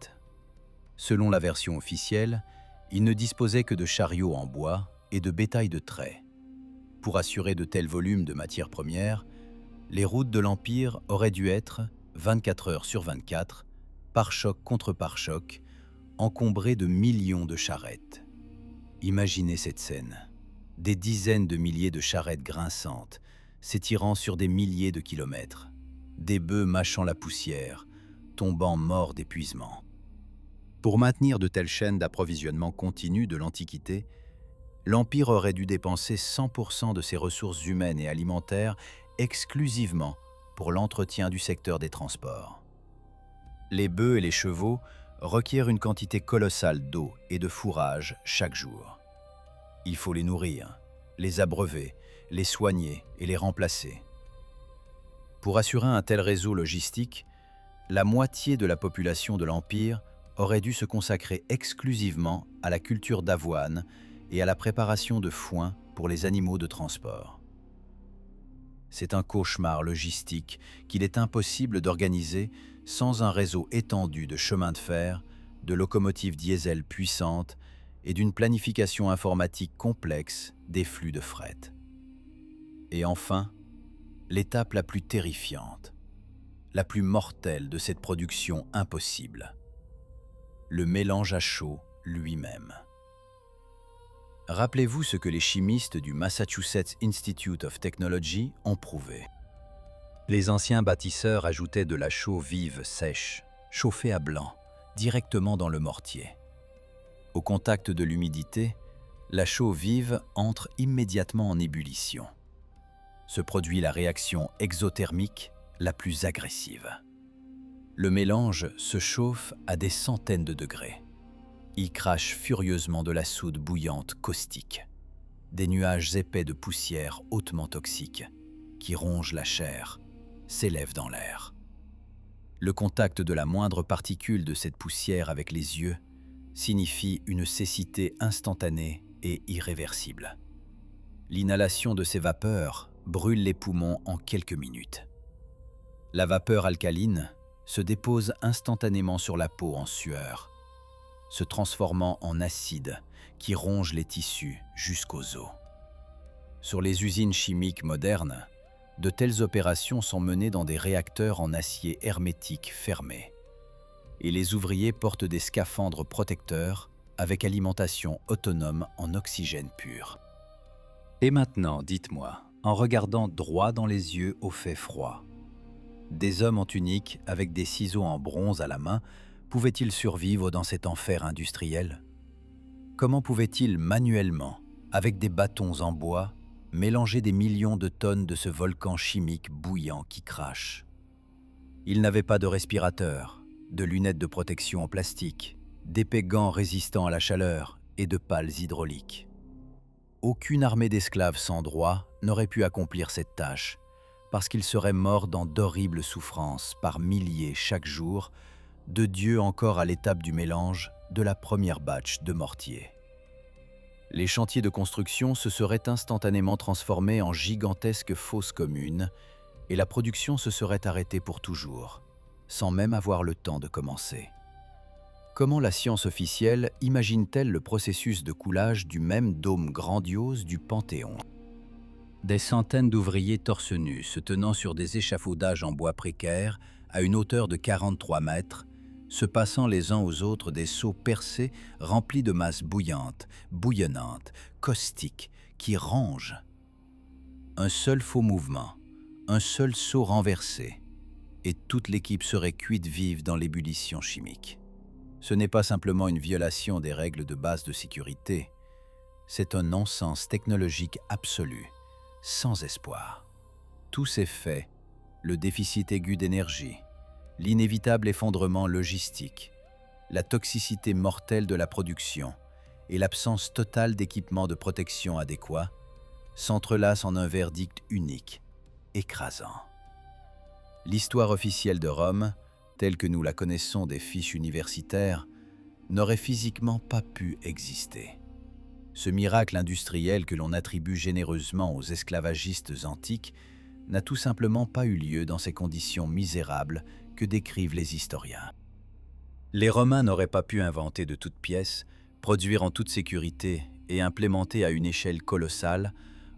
Selon la version officielle, ils ne disposaient que de chariots en bois et de bétail de trait. Pour assurer de tels volumes de matières premières, les routes de l'Empire auraient dû être, 24 heures sur 24, pare-choc contre pare-choc, encombrées de millions de charrettes. Imaginez cette scène. Des dizaines de milliers de charrettes grinçantes, s'étirant sur des milliers de kilomètres, des bœufs mâchant la poussière, tombant morts d'épuisement. Pour maintenir de telles chaînes d'approvisionnement continu de l'Antiquité, l'Empire aurait dû dépenser 100% de ses ressources humaines et alimentaires exclusivement pour l'entretien du secteur des transports. Les bœufs et les chevaux requièrent une quantité colossale d'eau et de fourrage chaque jour. Il faut les nourrir, les abreuver, les soigner et les remplacer. Pour assurer un tel réseau logistique, la moitié de la population de l'Empire aurait dû se consacrer exclusivement à la culture d'avoine et à la préparation de foin pour les animaux de transport. C'est un cauchemar logistique qu'il est impossible d'organiser sans un réseau étendu de chemins de fer, de locomotives diesel puissantes et d'une planification informatique complexe des flux de fret. Et enfin, l'étape la plus terrifiante, la plus mortelle de cette production impossible, le mélange à chaud lui-même. Rappelez-vous ce que les chimistes du Massachusetts Institute of Technology ont prouvé. Les anciens bâtisseurs ajoutaient de la chaux vive sèche, chauffée à blanc, directement dans le mortier. Au contact de l'humidité, la chaux vive entre immédiatement en ébullition. Se produit la réaction exothermique la plus agressive. Le mélange se chauffe à des centaines de degrés. Il crache furieusement de la soude bouillante caustique. Des nuages épais de poussière hautement toxique, qui rongent la chair, s'élèvent dans l'air. Le contact de la moindre particule de cette poussière avec les yeux signifie une cécité instantanée et irréversible. L'inhalation de ces vapeurs brûle les poumons en quelques minutes. La vapeur alcaline se dépose instantanément sur la peau en sueur, se transformant en acide qui ronge les tissus jusqu'aux os. Sur les usines chimiques modernes, de telles opérations sont menées dans des réacteurs en acier hermétique fermés. Et les ouvriers portent des scaphandres protecteurs avec alimentation autonome en oxygène pur. Et maintenant, dites-moi, en regardant droit dans les yeux au fait froid, des hommes en tunique avec des ciseaux en bronze à la main pouvaient-ils survivre dans cet enfer industriel? Comment pouvaient-ils manuellement, avec des bâtons en bois, mélanger des millions de tonnes de ce volcan chimique bouillant qui crache? Ils n'avaient pas de respirateur, de lunettes de protection en plastique, d'épais gants résistants à la chaleur et de pales hydrauliques. Aucune armée d'esclaves sans droit n'aurait pu accomplir cette tâche, parce qu'ils seraient morts dans d'horribles souffrances par milliers chaque jour, de dieux encore à l'étape du mélange de la première batch de mortier. Les chantiers de construction se seraient instantanément transformés en gigantesques fosses communes et la production se serait arrêtée pour toujours, sans même avoir le temps de commencer. Comment la science officielle imagine-t-elle le processus de coulage du même dôme grandiose du Panthéon? Des centaines d'ouvriers torse nus se tenant sur des échafaudages en bois précaires à une hauteur de 43 mètres, se passant les uns aux autres des seaux percés remplis de masse bouillante, bouillonnante, caustique, qui ronge. Un seul faux mouvement, un seul seau renversé, et toute l'équipe serait cuite vive dans l'ébullition chimique. Ce n'est pas simplement une violation des règles de base de sécurité, c'est un non-sens technologique absolu, sans espoir. Tous ces faits, le déficit aigu d'énergie, l'inévitable effondrement logistique, la toxicité mortelle de la production et l'absence totale d'équipements de protection adéquats s'entrelacent en un verdict unique, écrasant. L'histoire officielle de Rome, telle que nous la connaissons des fiches universitaires, n'aurait physiquement pas pu exister. Ce miracle industriel que l'on attribue généreusement aux esclavagistes antiques n'a tout simplement pas eu lieu dans ces conditions misérables que décrivent les historiens. Les Romains n'auraient pas pu inventer de toutes pièces, produire en toute sécurité et implémenter à une échelle colossale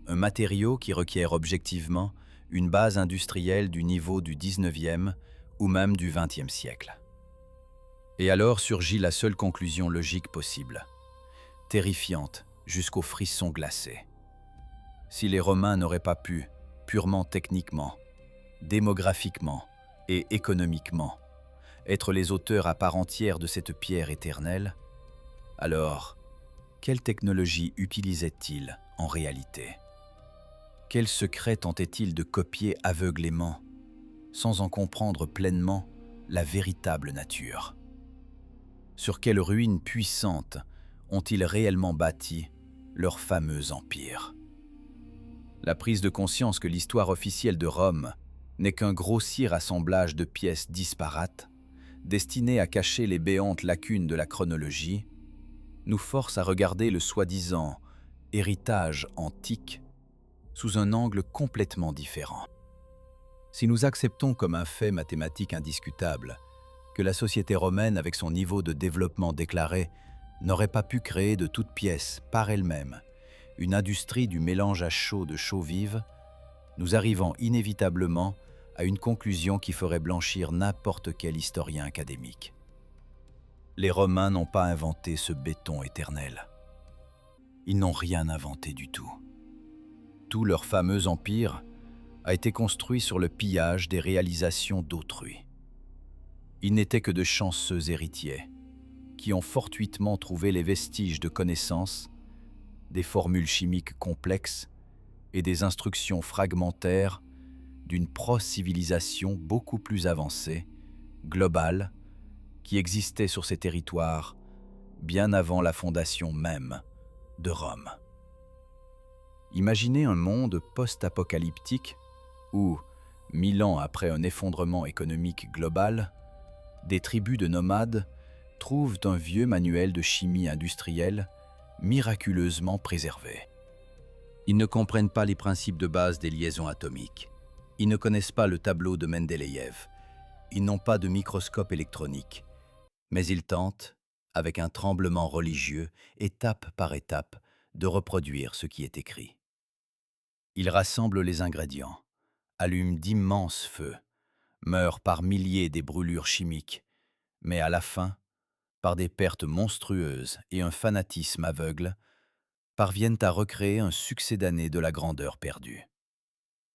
un matériau qui requiert objectivement une base industrielle du niveau du 19e ou même du 20e siècle. Et alors surgit la seule conclusion logique possible, terrifiante jusqu'aux frissons glacés. Si les Romains n'auraient pas pu, purement techniquement, démographiquement et économiquement, être les auteurs à part entière de cette pierre éternelle, alors, quelle technologie utilisaient-ils en réalité? Quel secret tentaient-ils de copier aveuglément, sans en comprendre pleinement la véritable nature? Sur quelles ruines puissantes ont-ils réellement bâti leur fameux empire? La prise de conscience que l'histoire officielle de Rome n'est qu'un grossier rassemblage de pièces disparates, destinées à cacher les béantes lacunes de la chronologie, nous force à regarder le soi-disant héritage antique sous un angle complètement différent. Si nous acceptons comme un fait mathématique indiscutable que la société romaine, avec son niveau de développement déclaré, n'aurait pas pu créer de toutes pièces, par elle-même, une industrie du mélange à chaud de chaux vive, nous arrivons inévitablement à une conclusion qui ferait blanchir n'importe quel historien académique. Les Romains n'ont pas inventé ce béton éternel. Ils n'ont rien inventé du tout. Tout leur fameux empire a été construit sur le pillage des réalisations d'autrui. Ils n'étaient que de chanceux héritiers, qui ont fortuitement trouvé les vestiges de connaissances, des formules chimiques complexes et des instructions fragmentaires d'une pro-civilisation beaucoup plus avancée, globale, qui existait sur ces territoires bien avant la fondation même de Rome. Imaginez un monde post-apocalyptique où, 1000 ans après un effondrement économique global, des tribus de nomades trouvent un vieux manuel de chimie industrielle miraculeusement préservé. Ils ne comprennent pas les principes de base des liaisons atomiques. Ils ne connaissent pas le tableau de Mendeleïev. Ils n'ont pas de microscope électronique. Mais ils tentent, avec un tremblement religieux, étape par étape, de reproduire ce qui est écrit. Ils rassemblent les ingrédients, allument d'immenses feux, meurent par milliers des brûlures chimiques, mais à la fin, par des pertes monstrueuses et un fanatisme aveugle, parviennent à recréer un succédané de la grandeur perdue.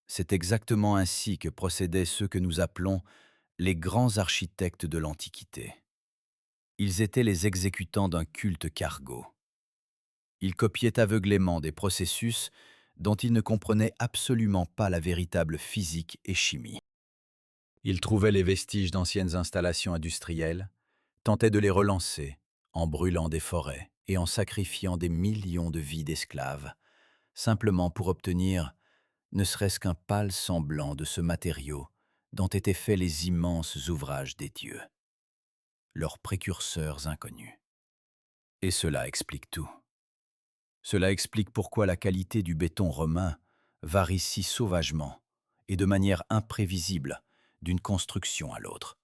C'est exactement ainsi que procédaient ceux que nous appelons les grands architectes de l'Antiquité. Ils étaient les exécutants d'un culte cargo. Ils copiaient aveuglément des processus dont ils ne comprenaient absolument pas la véritable physique et chimie. Ils trouvaient les vestiges d'anciennes installations industrielles, tentaient de les relancer en brûlant des forêts et en sacrifiant des millions de vies d'esclaves, simplement pour obtenir ne serait-ce qu'un pâle semblant de ce matériau dont étaient faits les immenses ouvrages des dieux, leurs précurseurs inconnus. Et cela explique tout. Cela explique pourquoi la qualité du béton romain varie si sauvagement et de manière imprévisible d'une construction à l'autre.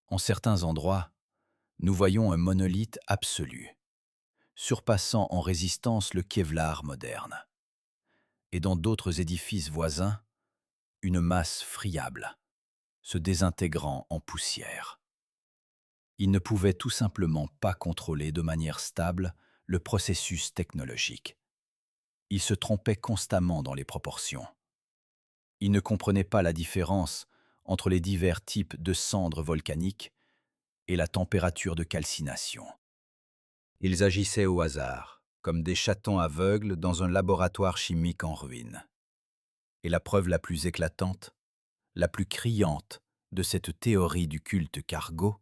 En certains endroits, nous voyons un monolithe absolu, surpassant en résistance le Kevlar moderne. Et dans d'autres édifices voisins, une masse friable, se désintégrant en poussière. Ils ne pouvaient tout simplement pas contrôler de manière stable le processus technologique. Ils se trompaient constamment dans les proportions. Ils ne comprenaient pas la différence entre les divers types de cendres volcaniques et la température de calcination. Ils agissaient au hasard, comme des chatons aveugles dans un laboratoire chimique en ruine. Et la preuve la plus éclatante, la plus criante de cette théorie du culte cargo,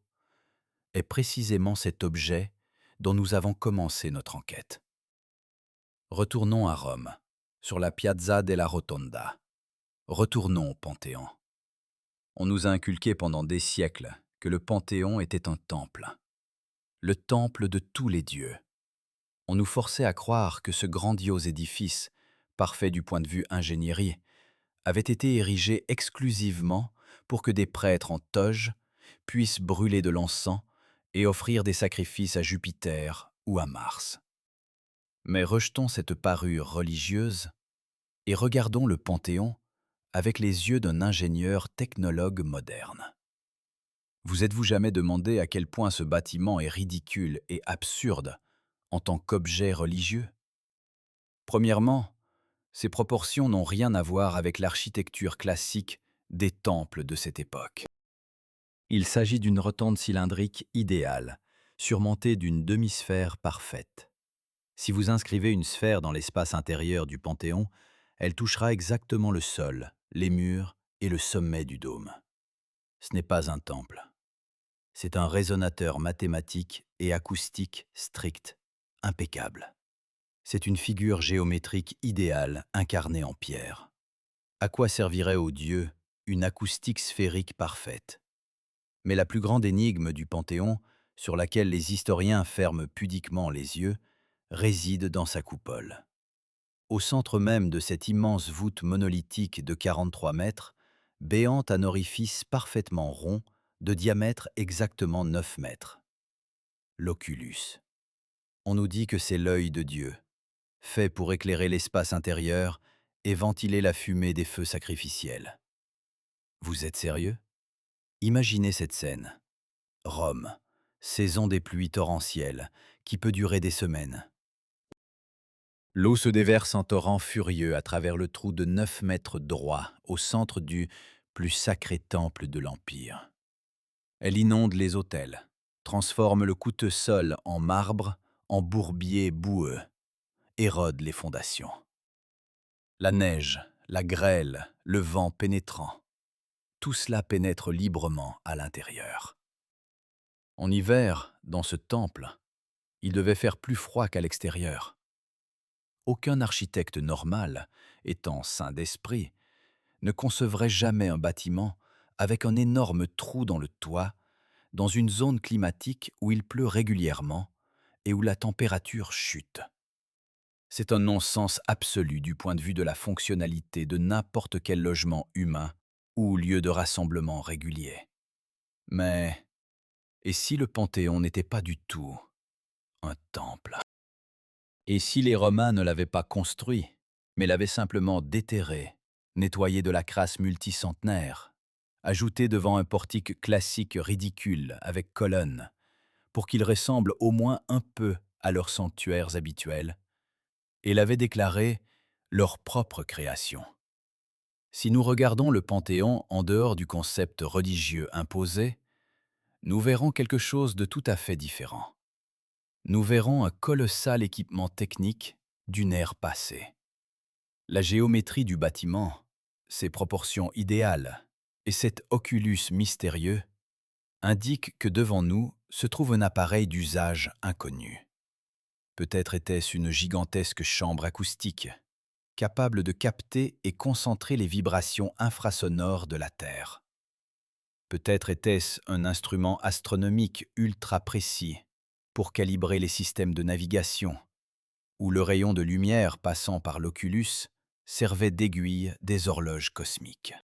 est précisément cet objet dont nous avons commencé notre enquête. Retournons à Rome, sur la Piazza della Rotonda. Retournons au Panthéon. On nous a inculqué pendant des siècles que le Panthéon était un temple. Le temple de tous les dieux. On nous forçait à croire que ce grandiose édifice, parfait du point de vue ingénierie, avait été érigé exclusivement pour que des prêtres en toge puissent brûler de l'encens et offrir des sacrifices à Jupiter ou à Mars. Mais rejetons cette parure religieuse et regardons le Panthéon avec les yeux d'un ingénieur technologue moderne. Vous êtes-vous jamais demandé à quel point ce bâtiment est ridicule et absurde en tant qu'objet religieux? Premièrement, ses proportions n'ont rien à voir avec l'architecture classique des temples de cette époque. Il s'agit d'une rotonde cylindrique idéale, surmontée d'une demi-sphère parfaite. Si vous inscrivez une sphère dans l'espace intérieur du Panthéon, elle touchera exactement le sol, les murs et le sommet du dôme. Ce n'est pas un temple. C'est un résonateur mathématique et acoustique strict, impeccable. C'est une figure géométrique idéale incarnée en pierre. À quoi servirait aux dieux une acoustique sphérique parfaite? Mais la plus grande énigme du Panthéon, sur laquelle les historiens ferment pudiquement les yeux, réside dans sa coupole. Au centre même de cette immense voûte monolithique de 43 mètres, béante un orifice parfaitement rond, de diamètre exactement 9 mètres. L'oculus. On nous dit que c'est l'œil de Dieu, fait pour éclairer l'espace intérieur et ventiler la fumée des feux sacrificiels. Vous êtes sérieux? Imaginez cette scène. Rome, saison des pluies torrentielles, qui peut durer des semaines. L'eau se déverse en torrent furieux à travers le trou de 9 mètres droit au centre du plus sacré temple de l'Empire. Elle inonde les autels, transforme le coûteux sol en marbre, en bourbier boueux, érode les fondations. La neige, la grêle, le vent pénétrant, tout cela pénètre librement à l'intérieur. En hiver, dans ce temple, il devait faire plus froid qu'à l'extérieur. Aucun architecte normal, étant sain d'esprit, ne concevrait jamais un bâtiment avec un énorme trou dans le toit, dans une zone climatique où il pleut régulièrement et où la température chute. C'est un non-sens absolu du point de vue de la fonctionnalité de n'importe quel logement humain ou lieu de rassemblement régulier. Mais, et si le Panthéon n'était pas du tout un temple? Et si les Romains ne l'avaient pas construit, mais l'avaient simplement déterré, nettoyé de la crasse multicentenaire, ajouté devant un portique classique ridicule avec colonnes, pour qu'il ressemble au moins un peu à leurs sanctuaires habituels, et l'avaient déclaré leur propre création? Si nous regardons le Panthéon en dehors du concept religieux imposé, nous verrons quelque chose de tout à fait différent. Nous verrons un colossal équipement technique d'une ère passée. La géométrie du bâtiment, ses proportions idéales et cet oculus mystérieux indiquent que devant nous se trouve un appareil d'usage inconnu. Peut-être était-ce une gigantesque chambre acoustique, capable de capter et concentrer les vibrations infrasonores de la Terre. Peut-être était-ce un instrument astronomique ultra précis pour calibrer les systèmes de navigation, où le rayon de lumière passant par l'oculus servait d'aiguille des horloges cosmiques.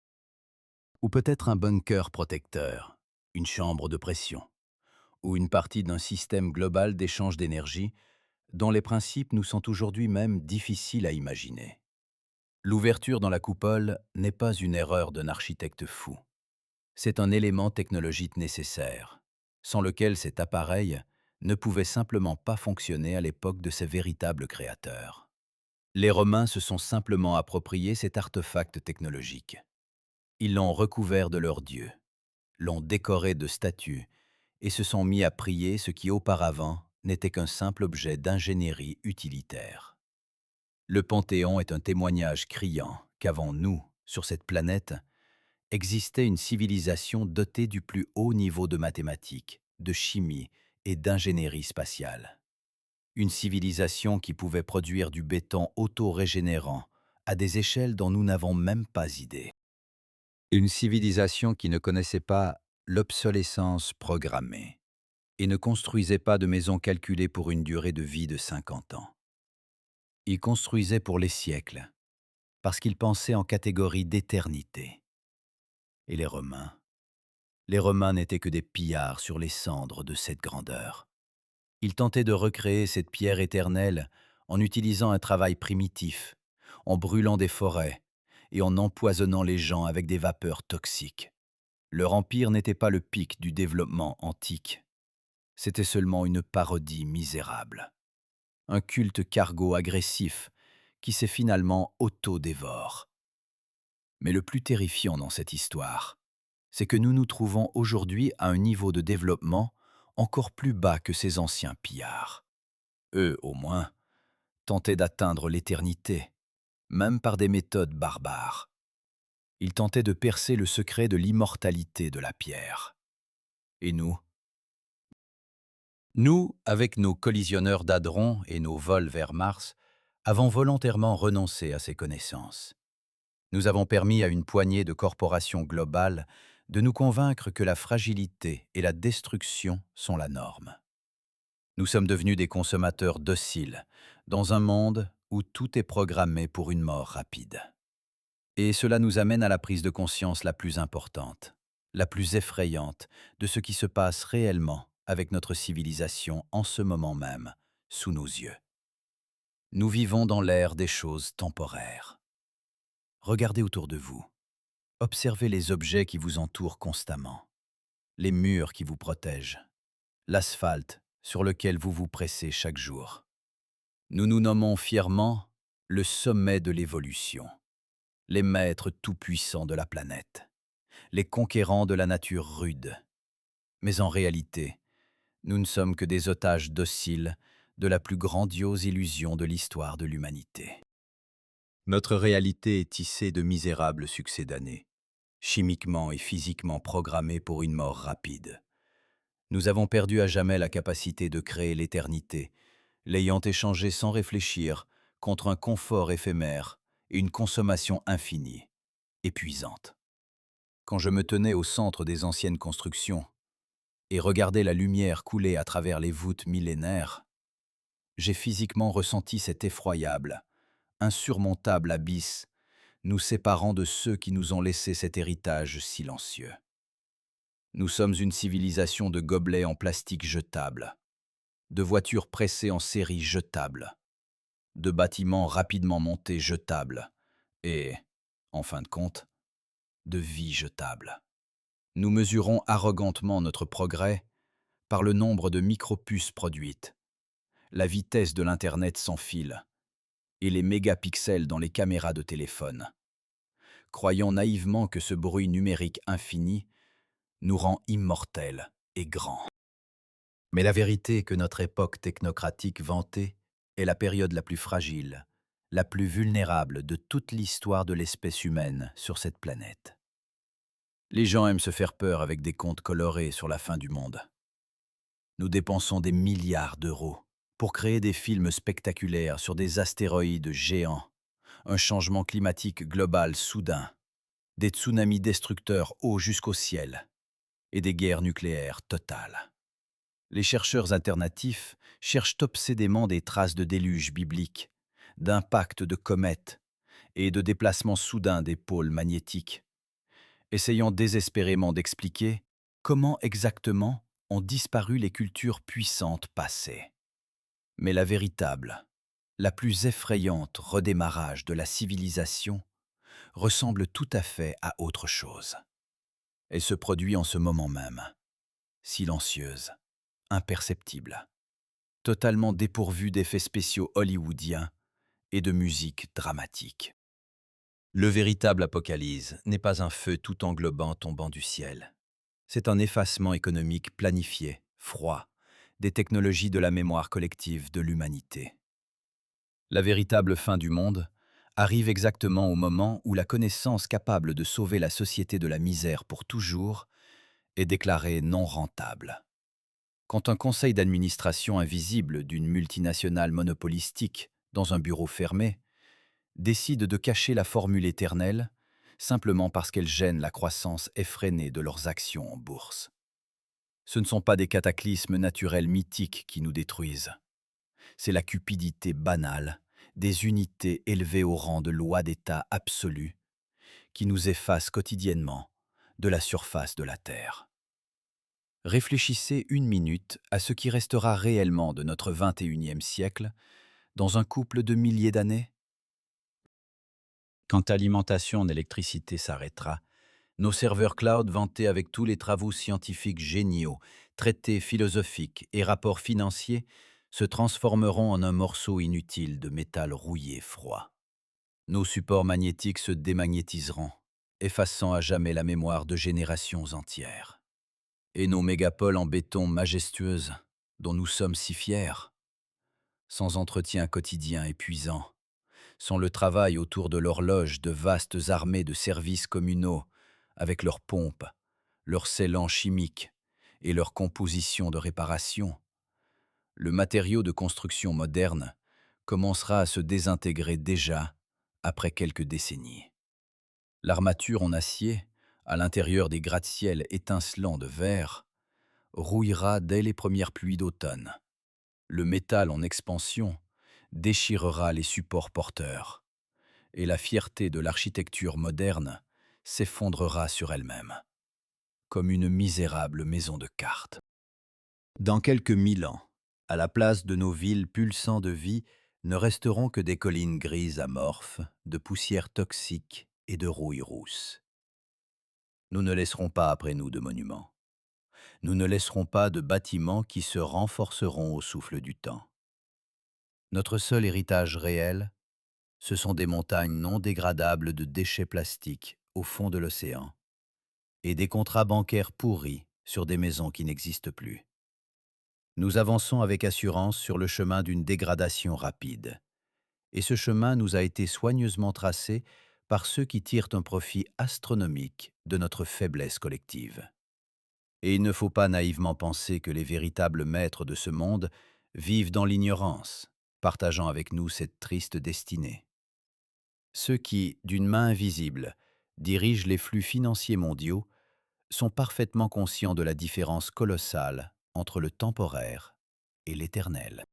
Ou peut-être un bunker protecteur, une chambre de pression, ou une partie d'un système global d'échange d'énergie dont les principes nous sont aujourd'hui même difficiles à imaginer. L'ouverture dans la coupole n'est pas une erreur d'un architecte fou. C'est un élément technologique nécessaire, sans lequel cet appareil ne pouvait simplement pas fonctionner à l'époque de ses véritables créateurs. Les Romains se sont simplement approprié cet artefact technologique. Ils l'ont recouvert de leur dieu, l'ont décoré de statues et se sont mis à prier ce qui auparavant n'était qu'un simple objet d'ingénierie utilitaire. Le Panthéon est un témoignage criant qu'avant nous, sur cette planète, existait une civilisation dotée du plus haut niveau de mathématiques, de chimie et d'ingénierie spatiale. Une civilisation qui pouvait produire du béton auto-régénérant à des échelles dont nous n'avons même pas idée. Une civilisation qui ne connaissait pas l'obsolescence programmée et ne construisait pas de maisons calculées pour une durée de vie de 50 ans. Il construisait pour les siècles, parce qu'il pensait en catégorie d'éternité. Et les Romains? Les Romains n'étaient que des pillards sur les cendres de cette grandeur. Ils tentaient de recréer cette pierre éternelle en utilisant un travail primitif, en brûlant des forêts et en empoisonnant les gens avec des vapeurs toxiques. Leur empire n'était pas le pic du développement antique. C'était seulement une parodie misérable. Un culte cargo agressif qui s'est finalement auto-dévore. Mais le plus terrifiant dans cette histoire, c'est que nous nous trouvons aujourd'hui à un niveau de développement encore plus bas que ces anciens pillards. Eux, au moins, tentaient d'atteindre l'éternité, même par des méthodes barbares. Ils tentaient de percer le secret de l'immortalité de la pierre. Et nous? Nous, avec nos collisionneurs d'hadrons et nos vols vers Mars, avons volontairement renoncé à ces connaissances. Nous avons permis à une poignée de corporations globales de nous convaincre que la fragilité et la destruction sont la norme. Nous sommes devenus des consommateurs dociles, dans un monde où tout est programmé pour une mort rapide. Et cela nous amène à la prise de conscience la plus importante, la plus effrayante de ce qui se passe réellement avec notre civilisation en ce moment même, sous nos yeux. Nous vivons dans l'ère des choses temporaires. Regardez autour de vous. Observez les objets qui vous entourent constamment, les murs qui vous protègent, l'asphalte sur lequel vous vous pressez chaque jour. Nous nous nommons fièrement le sommet de l'évolution, les maîtres tout-puissants de la planète, les conquérants de la nature rude. Mais en réalité, nous ne sommes que des otages dociles de la plus grandiose illusion de l'histoire de l'humanité. Notre réalité est tissée de misérables succès d'années, chimiquement et physiquement programmés pour une mort rapide. Nous avons perdu à jamais la capacité de créer l'éternité, l'ayant échangée sans réfléchir contre un confort éphémère et une consommation infinie, épuisante. Quand je me tenais au centre des anciennes constructions et regardais la lumière couler à travers les voûtes millénaires, j'ai physiquement ressenti cet effroyable, insurmontable abysse nous séparant de ceux qui nous ont laissé cet héritage silencieux. Nous sommes une civilisation de gobelets en plastique jetables, de voitures pressées en série jetables, de bâtiments rapidement montés jetables et, en fin de compte, de vies jetables. Nous mesurons arrogantement notre progrès par le nombre de micropuces produites, la vitesse de l'Internet sans fil et les mégapixels dans les caméras de téléphone, croyant naïvement que ce bruit numérique infini nous rend immortels et grands. Mais la vérité est que notre époque technocratique vantée est la période la plus fragile, la plus vulnérable de toute l'histoire de l'espèce humaine sur cette planète. Les gens aiment se faire peur avec des contes colorés sur la fin du monde. Nous dépensons des milliards d'euros pour créer des films spectaculaires sur des astéroïdes géants, un changement climatique global soudain, des tsunamis destructeurs hauts jusqu'au ciel et des guerres nucléaires totales. Les chercheurs alternatifs cherchent obsédément des traces de déluges bibliques, d'impacts de comètes et de déplacements soudains des pôles magnétiques, essayant désespérément d'expliquer comment exactement ont disparu les cultures puissantes passées. Mais la véritable, la plus effrayante redémarrage de la civilisation ressemble tout à fait à autre chose. Elle se produit en ce moment même, silencieuse, imperceptible, totalement dépourvue d'effets spéciaux hollywoodiens et de musique dramatique. Le véritable apocalypse n'est pas un feu tout englobant tombant du ciel. C'est un effacement économique planifié, froid, des technologies de la mémoire collective de l'humanité. La véritable fin du monde arrive exactement au moment où la connaissance capable de sauver la société de la misère pour toujours est déclarée non rentable. Quand un conseil d'administration invisible d'une multinationale monopolistique dans un bureau fermé décide de cacher la formule éternelle simplement parce qu'elle gêne la croissance effrénée de leurs actions en bourse. Ce ne sont pas des cataclysmes naturels mythiques qui nous détruisent. C'est la cupidité banale des unités élevées au rang de loi d'État absolue qui nous efface quotidiennement de la surface de la Terre. Réfléchissez une minute à ce qui restera réellement de notre 21e siècle dans un couple de milliers d'années. Quand l'alimentation en électricité s'arrêtera, nos serveurs cloud vantés avec tous les travaux scientifiques géniaux, traités philosophiques et rapports financiers se transformeront en un morceau inutile de métal rouillé froid. Nos supports magnétiques se démagnétiseront, effaçant à jamais la mémoire de générations entières. Et nos mégapoles en béton majestueuses, dont nous sommes si fiers, sans entretien quotidien épuisant, sans le travail autour de l'horloge de vastes armées de services communaux, avec leurs pompes, leurs scellants chimiques et leurs compositions de réparation, le matériau de construction moderne commencera à se désintégrer déjà après quelques décennies. L'armature en acier, à l'intérieur des gratte-ciels étincelants de verre, rouillera dès les premières pluies d'automne. Le métal en expansion déchirera les supports porteurs, et la fierté de l'architecture moderne s'effondrera sur elle-même, comme une misérable maison de cartes. Dans quelques 1000 ans, à la place de nos villes pulsant de vie, ne resteront que des collines grises amorphes, de poussière toxique et de rouille rousse. Nous ne laisserons pas après nous de monuments. Nous ne laisserons pas de bâtiments qui se renforceront au souffle du temps. Notre seul héritage réel, ce sont des montagnes non dégradables de déchets plastiques au fond de l'océan et des contrats bancaires pourris sur des maisons qui n'existent plus. Nous avançons avec assurance sur le chemin d'une dégradation rapide. Et ce chemin nous a été soigneusement tracé par ceux qui tirent un profit astronomique de notre faiblesse collective. Et il ne faut pas naïvement penser que les véritables maîtres de ce monde vivent dans l'ignorance, partageant avec nous cette triste destinée. Ceux qui, d'une main invisible, dirigent les flux financiers mondiaux sont parfaitement conscients de la différence colossale entre le temporaire et l'éternel.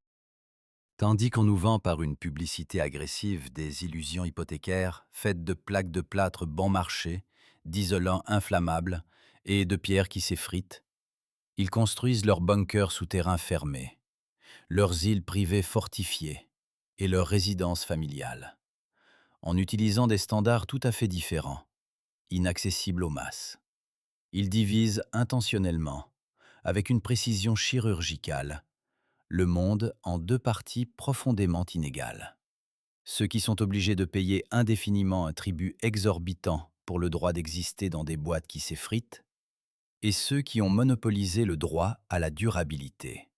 Tandis qu'on nous vend par une publicité agressive des illusions hypothécaires faites de plaques de plâtre bon marché, d'isolants inflammables et de pierres qui s'effritent, ils construisent leurs bunkers souterrains fermés, leurs îles privées fortifiées et leurs résidences familiales, en utilisant des standards tout à fait différents, inaccessibles aux masses. Ils divisent intentionnellement, avec une précision chirurgicale, le monde en deux parties profondément inégales. Ceux qui sont obligés de payer indéfiniment un tribut exorbitant pour le droit d'exister dans des boîtes qui s'effritent, et ceux qui ont monopolisé le droit à la durabilité.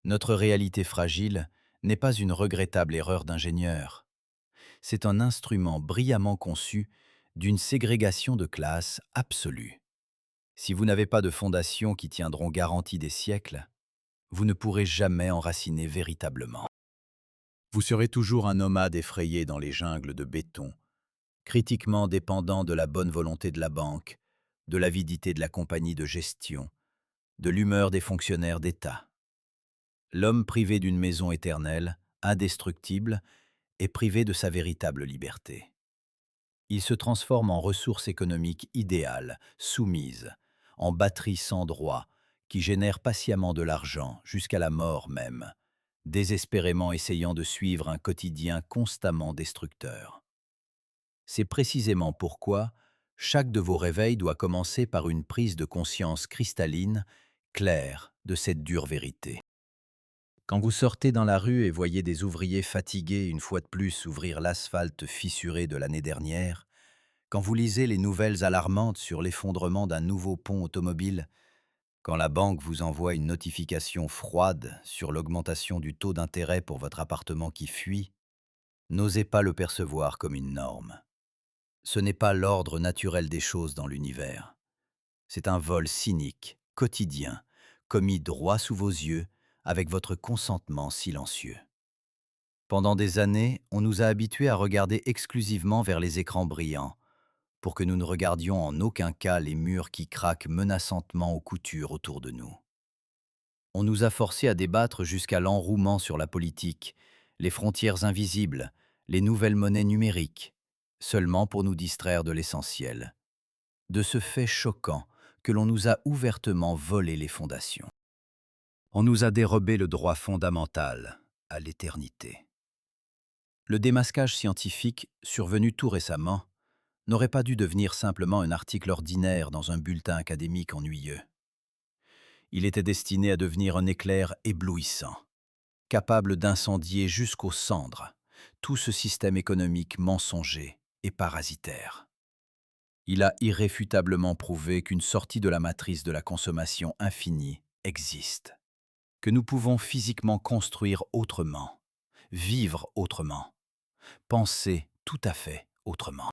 Notre réalité fragile n'est pas une regrettable erreur d'ingénieur. C'est un instrument brillamment conçu d'une ségrégation de classe absolue. Si vous n'avez pas de fondations qui tiendront garantie des siècles, vous ne pourrez jamais enraciner véritablement. Vous serez toujours un nomade effrayé dans les jungles de béton, critiquement dépendant de la bonne volonté de la banque, de l'avidité de la compagnie de gestion, de l'humeur des fonctionnaires d'État. L'homme privé d'une maison éternelle, indestructible, est privé de sa véritable liberté. Il se transforme en ressource économique idéale, soumise, en batterie sans droit, qui génère patiemment de l'argent jusqu'à la mort même, désespérément essayant de suivre un quotidien constamment destructeur. C'est précisément pourquoi chaque de vos réveils doit commencer par une prise de conscience cristalline, claire, de cette dure vérité. Quand vous sortez dans la rue et voyez des ouvriers fatigués une fois de plus ouvrir l'asphalte fissuré de l'année dernière, quand vous lisez les nouvelles alarmantes sur l'effondrement d'un nouveau pont automobile, quand la banque vous envoie une notification froide sur l'augmentation du taux d'intérêt pour votre appartement qui fuit, n'osez pas le percevoir comme une norme. Ce n'est pas l'ordre naturel des choses dans l'univers. C'est un vol cynique, quotidien, commis droit sous vos yeux, avec votre consentement silencieux. Pendant des années, on nous a habitués à regarder exclusivement vers les écrans brillants, pour que nous ne regardions en aucun cas les murs qui craquent menaçantement aux coutures autour de nous. On nous a forcés à débattre jusqu'à l'enrouement sur la politique, les frontières invisibles, les nouvelles monnaies numériques, seulement pour nous distraire de l'essentiel, de ce fait choquant que l'on nous a ouvertement volé les fondations. On nous a dérobé le droit fondamental à l'éternité. Le démasquage scientifique, survenu tout récemment, n'aurait pas dû devenir simplement un article ordinaire dans un bulletin académique ennuyeux. Il était destiné à devenir un éclair éblouissant, capable d'incendier jusqu'aux cendres tout ce système économique mensonger et parasitaire. Il a irréfutablement prouvé qu'une sortie de la matrice de la consommation infinie existe, que nous pouvons physiquement construire autrement, vivre autrement, penser tout à fait autrement.